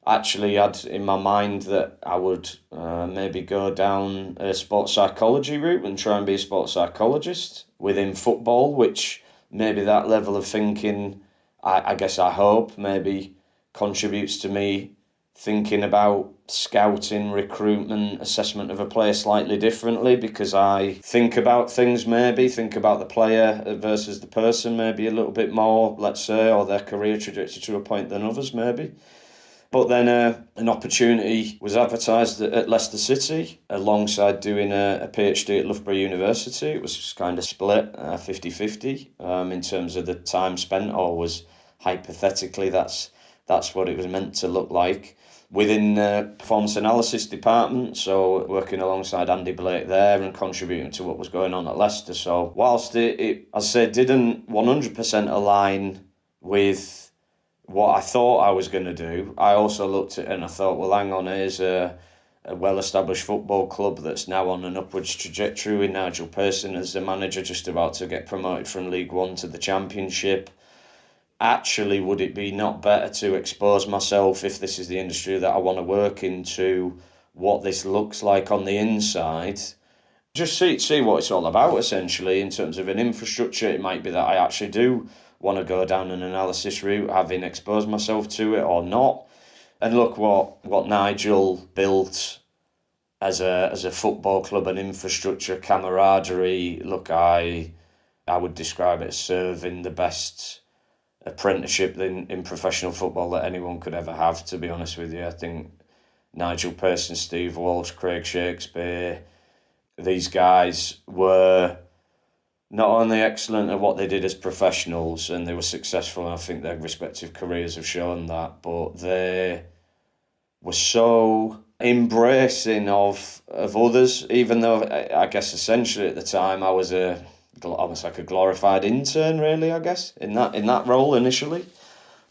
actually had in my mind that I would maybe go down a sports psychology route and try and be a sports psychologist within football, which maybe that level of thinking, I guess I hope, maybe contributes to me thinking about scouting, recruitment, assessment of a player slightly differently, because I think about the player versus the person maybe a little bit more, let's say, or their career trajectory to a point than others maybe. But then an opportunity was advertised at Leicester City alongside doing a PhD at Loughborough University. It was just kind of split 50-50 in terms of the time spent, or was hypothetically that's what it was meant to look like. Within the performance analysis department, so working alongside Andy Blake there and contributing to what was going on at Leicester. So whilst it as I said, didn't 100% align with what I thought I was going to do, I also looked at it and I thought, well, hang on, here's a well-established football club that's now on an upwards trajectory with Nigel Pearson as the manager, just about to get promoted from League One to the Championship. Actually, would it be not better to expose myself, if this is the industry that I want to work into, what this looks like on the inside? Just see what it's all about, essentially, in terms of an infrastructure. It might be that I actually do want to go down an analysis route, having exposed myself to it or not. And look what Nigel built as a football club, an infrastructure, camaraderie. Look, I would describe it as serving the best apprenticeship in professional football that anyone could ever have, to be honest with you. I think Nigel Pearson, Steve Walsh, Craig Shakespeare, these guys were not only excellent at what they did as professionals, and they were successful, and I think their respective careers have shown that, but they were so embracing of others, even though I guess essentially at the time I was almost like a glorified intern, really, I guess, in that role initially.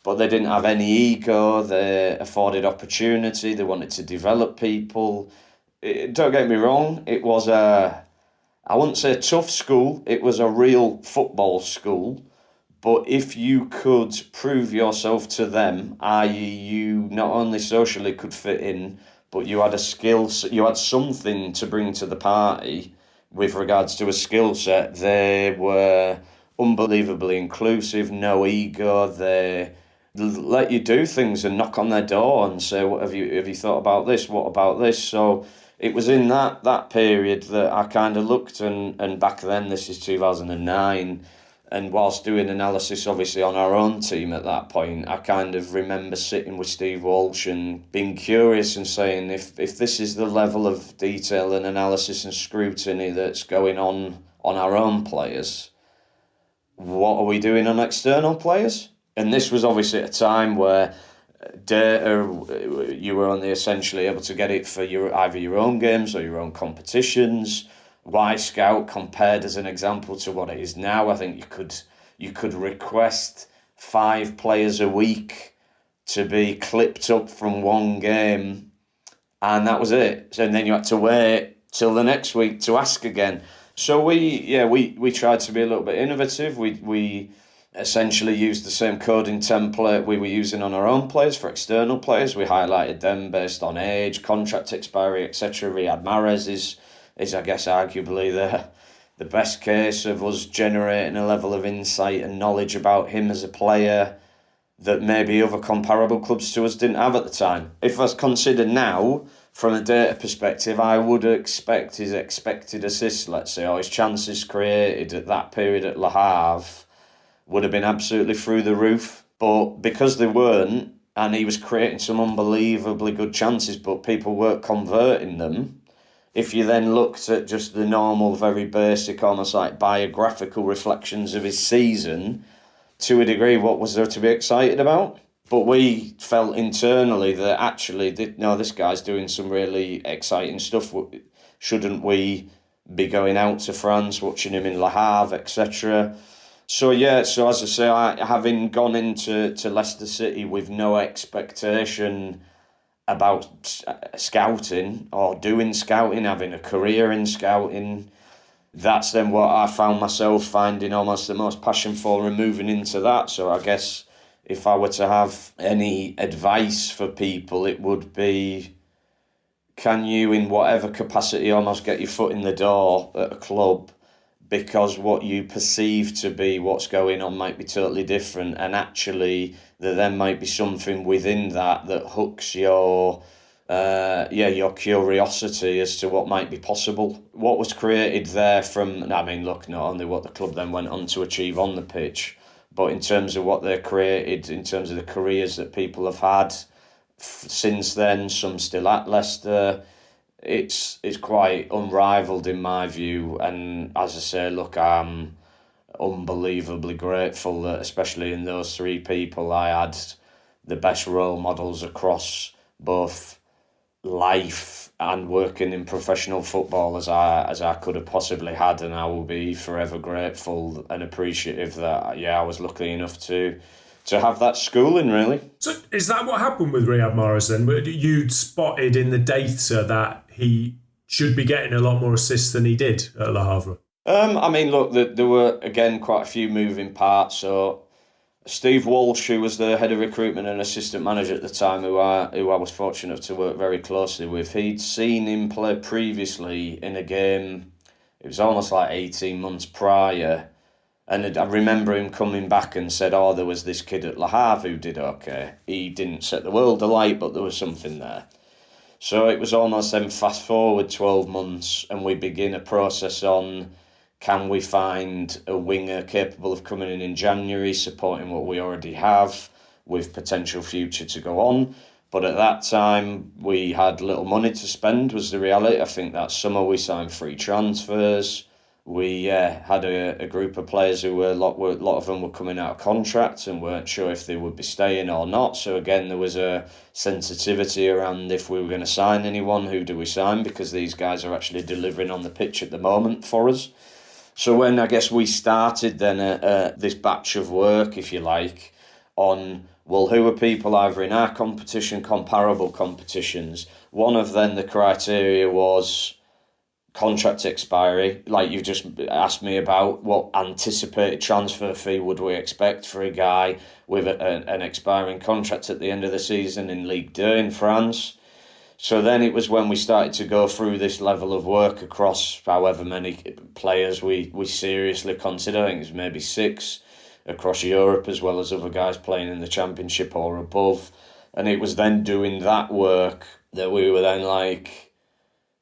But they didn't have any ego, they afforded opportunity, they wanted to develop people. Don't get me wrong, it was I wouldn't say a tough school, it was a real football school. But if you could prove yourself to them, i.e. you not only socially could fit in, but you had a skill, you had something to bring to the party with regards to a skill set, they were unbelievably inclusive, no ego. They let you do things and knock on their door and say, "What have you thought about this? What about this?" So it was in that period that I kind of looked, and back then, this is 2009, and whilst doing analysis obviously on our own team at that point, I kind of remember sitting with Steve Walsh and being curious and saying, if this is the level of detail and analysis and scrutiny that's going on our own players, what are we doing on external players? And this was obviously at a time where data, you were only essentially able to get it for either your own games or your own competitions. Y-Scout, compared as an example to what it is now, I think you could request 5 players a week to be clipped up from one game, and that was it. And then you had to wait till the next week to ask again. So we tried to be a little bit innovative. We essentially used the same coding template we were using on our own players for external players. We highlighted them based on age, contract expiry, etc. Riyad Mahrez is I guess arguably the best case of us generating a level of insight and knowledge about him as a player that maybe other comparable clubs to us didn't have at the time. If I was considered now, from a data perspective, I would expect his expected assists, let's say, or his chances created at that period at Le Havre would have been absolutely through the roof. But because they weren't, and he was creating some unbelievably good chances, but people weren't converting them, if you then looked at just the normal, very basic, almost like biographical reflections of his season, to a degree, what was there to be excited about? But we felt internally that actually, no, this guy's doing some really exciting stuff. Shouldn't we be going out to France, watching him in Le Havre, etc.? So as I say, having gone into Leicester City with no expectation about scouting or doing scouting, having a career in scouting, that's then what I found myself finding almost the most passion for and moving into that. So I guess if I were to have any advice for people, it would be, can you, in whatever capacity, almost get your foot in the door at a club, because what you perceive to be what's going on might be totally different, and actually there then might be something within that hooks your curiosity as to what might be possible. What was created there from, I mean, look, not only what the club then went on to achieve on the pitch, but in terms of what they created, in terms of the careers that people have had since then, some still at Leicester, it's quite unrivaled in my view. And as I say, look, I'm unbelievably grateful that, especially in those 3 people, I had the best role models across both life and working in professional football as I could have possibly had, and I will be forever grateful and appreciative that I was lucky enough to have that schooling, really. So is that what happened with Riyad Mahrez then? You'd spotted in the data that he should be getting a lot more assists than he did at Le Havre? I mean, look, there were, again, quite a few moving parts. So Steve Walsh, who was the head of recruitment and assistant manager at the time, who I was fortunate to work very closely with, he'd seen him play previously in a game. It was almost like 18 months prior. And I remember him coming back and said, there was this kid at Le Havre who did okay. He didn't set the world alight, but there was something there. So it was almost then fast forward 12 months and we begin a process on, can we find a winger capable of coming in January, supporting what we already have with potential future to go on. But at that time, we had little money to spend, was the reality. I think that summer we signed 3 transfers. We had a group of players who a lot of them were coming out of contract and weren't sure if they would be staying or not. So again, there was a sensitivity around if we were going to sign anyone, who do we sign? Because these guys are actually delivering on the pitch at the moment for us. So when I guess we started then this batch of work, if you like, on, well, who are people either in our competition, comparable competitions? One of then the criteria was contract expiry, like you've just asked me about, what anticipated transfer fee would we expect for a guy with an expiring contract at the end of the season in Ligue 2 in France. So then it was when we started to go through this level of work across however many players we seriously consider. I think it's maybe 6 across Europe, as well as other guys playing in the Championship or above. And it was then doing that work that we were then like,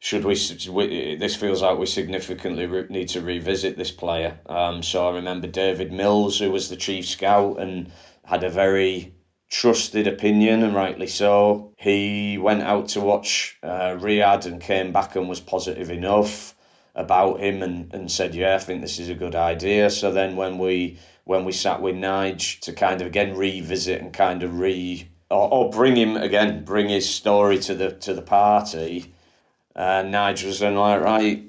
this feels like we significantly need to revisit this player. So I remember David Mills, who was the chief scout and had a very trusted opinion, and rightly so. He went out to watch Riyad and came back and was positive enough about him and said, yeah, I think this is a good idea. So then when we sat with Nige to kind of again revisit and kind of bring his story to the party, Nige was then like, right,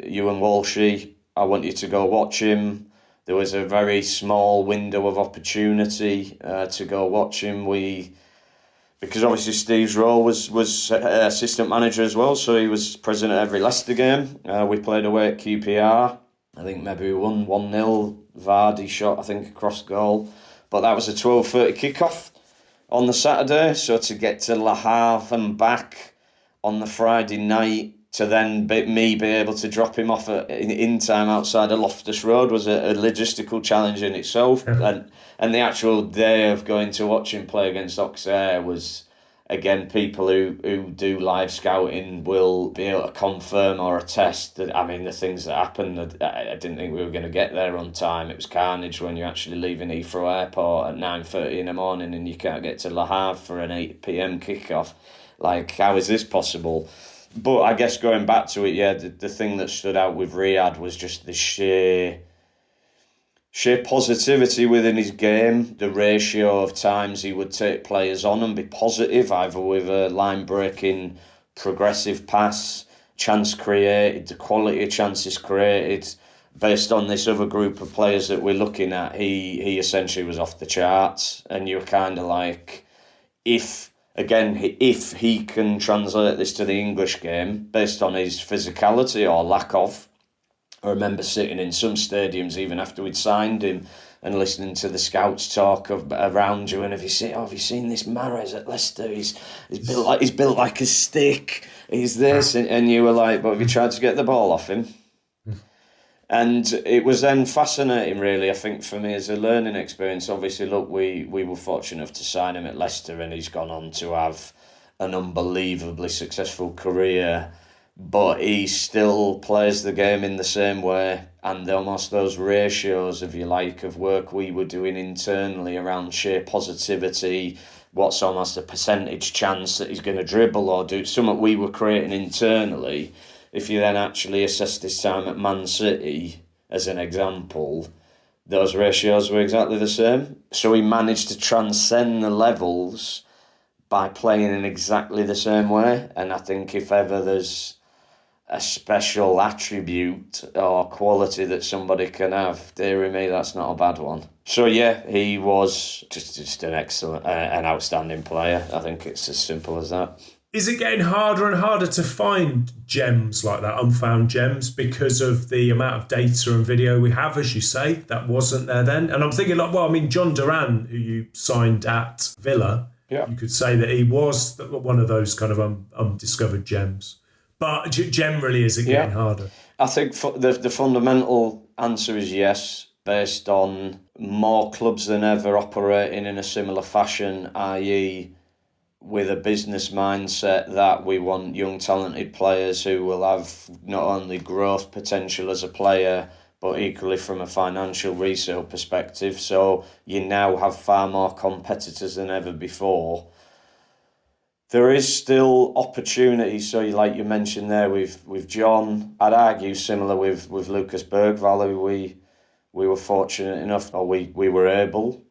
you and Walshy, I want you to go watch him. There was a very small window of opportunity to go watch him. Because obviously Steve's role was assistant manager as well, so he was present at every Leicester game. We played away at QPR. I think maybe we won 1-0. Vardy shot, I think, across goal. But that was a 12:30 kickoff on the Saturday, so to get to Le Havre and back on the Friday night, to then me be able to drop him off in time outside of Loftus Road was a logistical challenge in itself. And the actual day of going to watch him play against Auxerre was, again, people who do live scouting will be able to confirm or attest that, I mean, the things that happened, I didn't think we were going to get there on time. It was carnage when you're actually leaving Heathrow Airport at 9:30 in the morning and you can't get to Le Havre for an 8 p.m. kickoff. Like, how is this possible? But I guess going back to it, yeah, the thing that stood out with Riyad was just the sheer positivity within his game, the ratio of times he would take players on and be positive, either with a line-breaking progressive pass, chance created, the quality of chances created. Based on this other group of players that we're looking at, he essentially was off the charts. And you're kind of like, if he can translate this to the English game based on his physicality or lack of. I remember sitting in some stadiums even after we'd signed him and listening to the scouts talk around you, and have you seen this Mahrez at Leicester? He's built like a stick. He's this, and you were like, but have you tried to get the ball off him? And it was then fascinating, really, I think, for me as a learning experience. Obviously, look, we were fortunate enough to sign him at Leicester, and he's gone on to have an unbelievably successful career. But he still plays the game in the same way, and almost those ratios, if you like, of work we were doing internally around sheer positivity, what's almost a percentage chance that he's going to dribble or do something we were creating internally. If you then actually assess this time at Man City, as an example, those ratios were exactly the same. So he managed to transcend the levels by playing in exactly the same way. And I think if ever there's a special attribute or quality that somebody can have, dearie me, that's not a bad one. So yeah, he was just an excellent, an outstanding player. I think it's as simple as that. Is it getting harder and harder to find gems like that, unfound gems, because of the amount of data and video we have, as you say, that wasn't there then? And I'm thinking, like, well, I mean, Jhon Duran, who you signed at Villa, you could say that he was one of those kind of undiscovered gems. But generally, is it getting harder? I think the fundamental answer is yes, based on more clubs than ever operating in a similar fashion, i.e., with a business mindset that we want young talented players who will have not only growth potential as a player but equally from a financial resale perspective. So you now have far more competitors than ever before. There is still opportunity. So like you mentioned there with Jhon, I'd argue similar with Lucas Bergvall, who we were fortunate enough, or we were able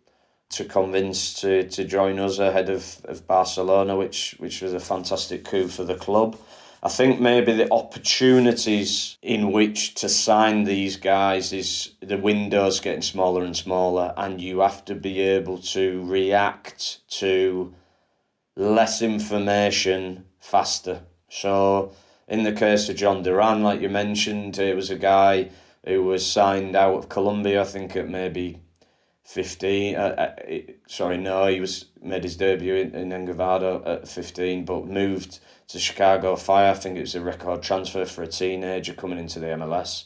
to convince to join us ahead of Barcelona, which was a fantastic coup for the club. I think maybe the opportunities in which to sign these guys is the window's getting smaller and smaller, and you have to be able to react to less information faster. So in the case of Jhon Duran, like you mentioned, it was a guy who was signed out of Colombia, I think at maybe 15. He made his debut in Engarvado at 15, but moved to Chicago Fire. I think it was a record transfer for a teenager coming into the MLS.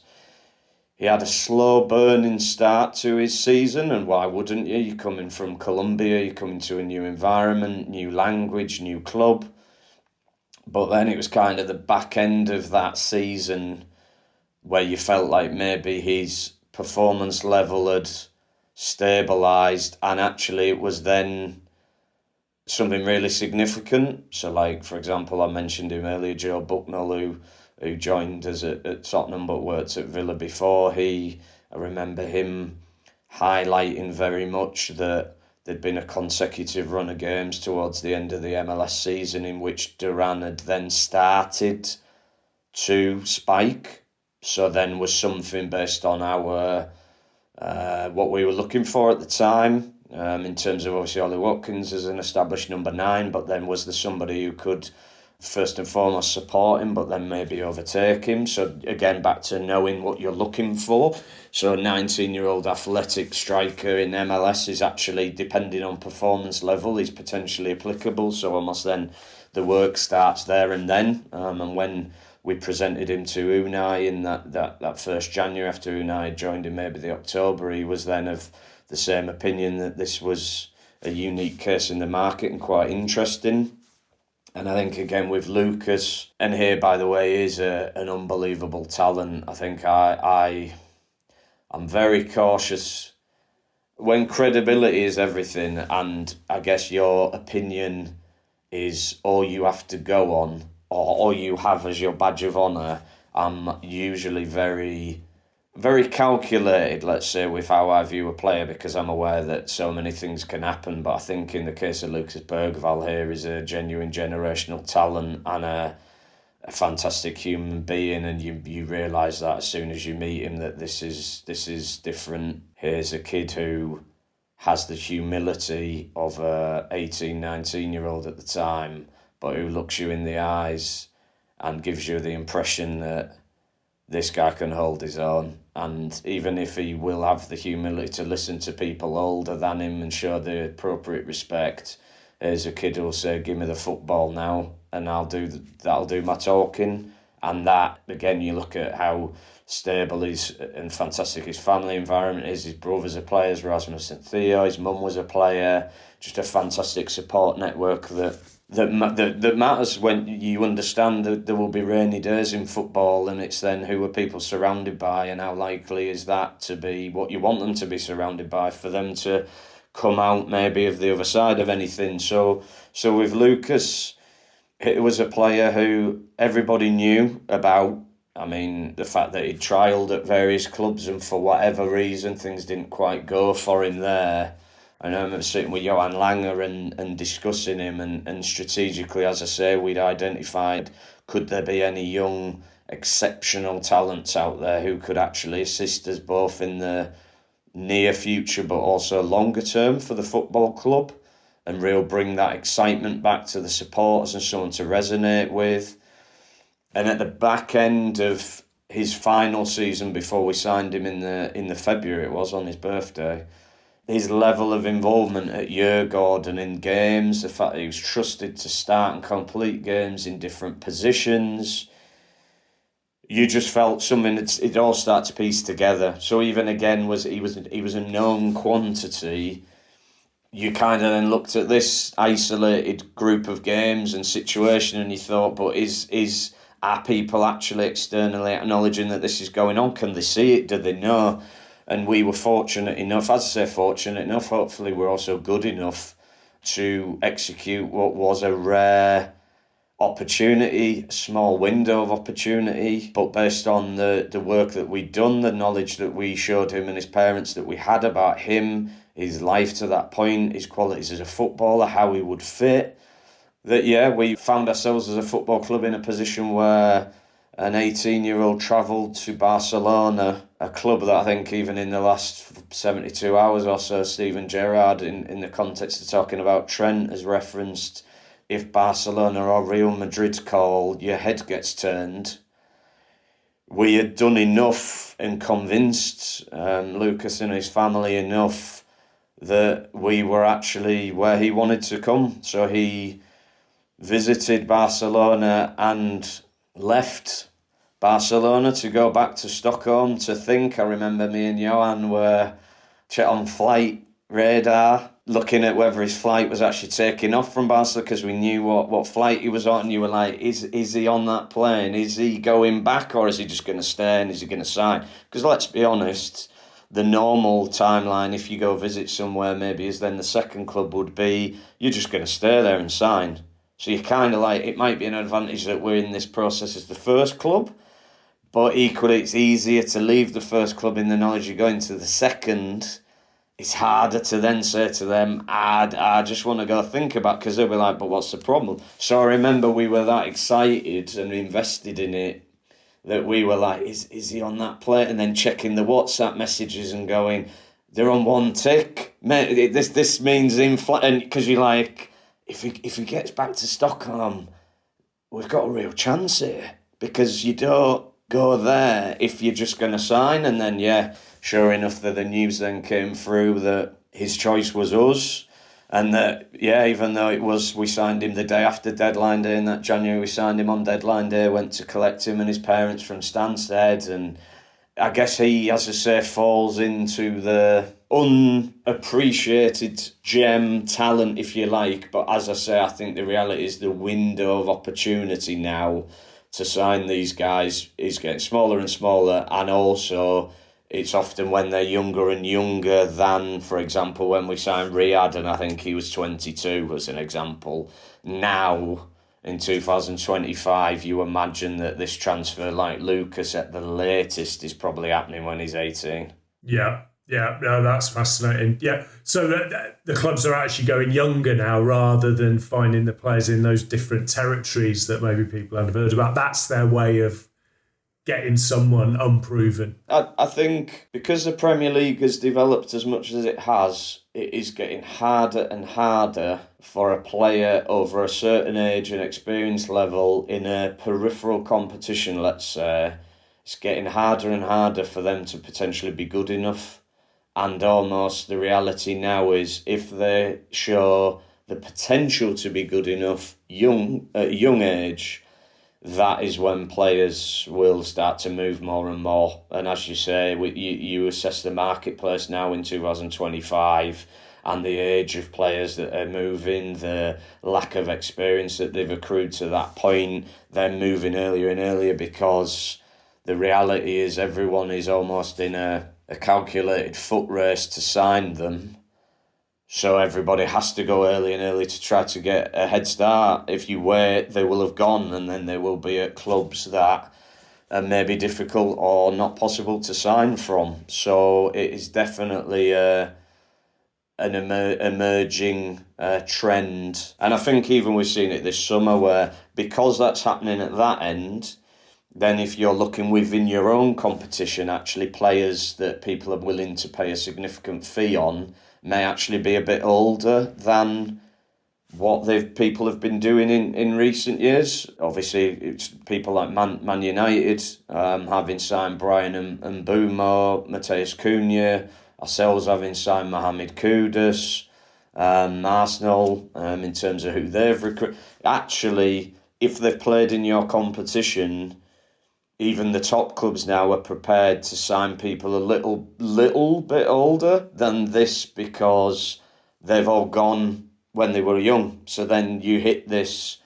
He had a slow burning start to his season, and why wouldn't you? You're coming from Colombia, you're coming to a new environment, new language, new club. But then it was kind of the back end of that season where you felt like maybe his performance level had stabilised, and actually it was then something really significant. So, like, for example, I mentioned him earlier, Joe Bucknell, who joined us at Tottenham but worked at Villa before. I remember him highlighting very much that there'd been a consecutive run of games towards the end of the MLS season in which Duran had then started to spike. So then was something based on our what we were looking for at the time, in terms of obviously Ollie Watkins as an established number 9, but then was there somebody who could first and foremost support him, but then maybe overtake him? So again, back to knowing what you're looking for. So a 19-year-old athletic striker in MLS is actually, depending on performance level, is potentially applicable. So almost then the work starts there and then. And when we presented him to Unai in that first January after Unai had joined in maybe the October, he was then of the same opinion that this was a unique case in the market and quite interesting. And I think, again, with Lucas, and here, by the way, is an unbelievable talent. I think I'm very cautious when credibility is everything, and I guess your opinion is all you have to go on, or all you have as your badge of honour. I'm usually very, very calculated, let's say, with how I view a player, because I'm aware that so many things can happen. But I think in the case of Lucas Bergvall here, is a genuine generational talent and a fantastic human being, and you realise that as soon as you meet him, that this is different. Here's a kid who has the humility of a 18, 19-year-old at the time, but who looks you in the eyes and gives you the impression that this guy can hold his own. And even if he will have the humility to listen to people older than him and show the appropriate respect, here's a kid who'll say, give me the football now and that'll do my talking. And that, again, you look at how stable and fantastic his family environment is. His brothers are players, Rasmus and Theo. His mum was a player. Just a fantastic support network that matters when you understand that there will be rainy days in football, and it's then who are people surrounded by and how likely is that to be what you want them to be surrounded by for them to come out maybe of the other side of anything. So with Lucas, it was a player who everybody knew about. I mean, the fact that he trialled at various clubs and for whatever reason things didn't quite go for him there. I remember sitting with Johan Langer and discussing him, and strategically, as I say, we'd identified, could there be any young, exceptional talents out there who could actually assist us both in the near future but also longer term for the football club, and really bring that excitement back to the supporters and someone to resonate with. And at the back end of his final season before we signed him in the February, it was on his birthday, his level of involvement at Djurgården in games, the fact that he was trusted to start and complete games in different positions, you just felt something it all started to piece together. So even again, he was a known quantity. You kind of then looked at this isolated group of games and situation, and you thought, but are people actually externally acknowledging that this is going on? Can they see it? Do they know? And we were fortunate enough, as I say, hopefully we're also good enough to execute what was a rare opportunity, a small window of opportunity, but based on the work that we'd done, the knowledge that we showed him and his parents that we had about him, his life to that point, his qualities as a footballer, how he would fit, that, we found ourselves as a football club in a position where an 18-year-old travelled to Barcelona, a club that I think even in the last 72 hours or so, Steven Gerrard, in the context of talking about Trent, has referenced, if Barcelona or Real Madrid's call, your head gets turned. We had done enough and convinced Lucas and his family enough that we were actually where he wanted to come. So he visited Barcelona and left Barcelona to go back to Stockholm to think. I remember me and Johan were on flight radar looking at whether his flight was actually taking off from Barcelona, because we knew what flight he was on. And you were like, is he on that plane? Is he going back, or is he just going to stay and is he going to sign? Because let's be honest, the normal timeline, if you go visit somewhere, maybe is then the second club would be, you're just going to stay there and sign. So you're kind of like, it might be an advantage that we're in this process as the first club, but equally it's easier to leave the first club in the knowledge you're going to the second. It's harder to then say to them, I just want to go think about, because they'll be like, but what's the problem? So I remember we were that excited and invested in it that we were like, is he on that plate? And then checking the WhatsApp messages and going, they're on one tick. Mate, this means because you're like, if he gets back to Stockholm, we've got a real chance here, because you don't go there if you're just going to sign. And then, yeah, sure enough, the news then came through that his choice was us. And that, yeah, even though we signed him the day after deadline day in that January, we signed him on deadline day, went to collect him and his parents from Stansted. And I guess he, as I say, falls into the unappreciated gem talent, if you like. But as I say, I think the reality is the window of opportunity now to sign these guys is getting smaller and smaller. And also, it's often when they're younger and younger than, for example, when we signed Riyad, and I think he was 22 as an example. Now, in 2025, you imagine that this transfer, like Lucas at the latest, is probably happening when he's 18. Yeah, no, that's fascinating. Yeah, so the clubs are actually going younger now rather than finding the players in those different territories that maybe people haven't heard about. That's their way of getting someone unproven. I think because the Premier League has developed as much as it has, it is getting harder and harder for a player over a certain age and experience level in a peripheral competition, let's say. It's getting harder and harder for them to potentially be good enough. And almost the reality now is, if they show the potential to be good enough at a young age, that is when players will start to move more and more. And as you say, you assess the marketplace now in 2025 and the age of players that are moving, the lack of experience that they've accrued to that point. They're moving earlier and earlier because the reality is everyone is almost in a calculated foot race to sign them. So everybody has to go early and early to try to get a head start. If you wait, they will have gone, and then they will be at clubs that are maybe difficult or not possible to sign from. So it is definitely an emerging trend. And I think even we've seen it this summer where, because that's happening at that end, then if you're looking within your own competition, actually players that people are willing to pay a significant fee on may actually be a bit older than what people have been doing in recent years. Obviously, it's people like Man United, having signed Brian and Boomo, Mateus Cunha, ourselves having signed Mohammed Kudus, Arsenal, in terms of who they've recruited. Actually, if they've played in your competition, even the top clubs now are prepared to sign people a little bit older than this, because they've all gone when they were young. So then you hit this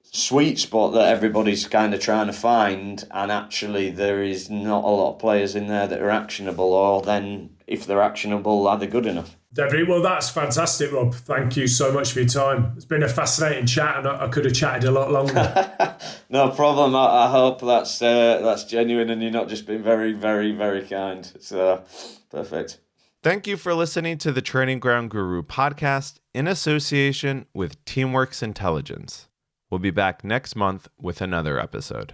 sweet spot that everybody's kind of trying to find, and actually there is not a lot of players in there that are actionable, or then if they're actionable, are they good enough? Definitely. Well, that's fantastic, Rob. Thank you so much for your time. It's been a fascinating chat, and I could have chatted a lot longer. No problem. I hope that's genuine, and you're not just being very, very, very kind. So, perfect. Thank you for listening to the Training Ground Guru podcast in association with Teamworks Intelligence. We'll be back next month with another episode.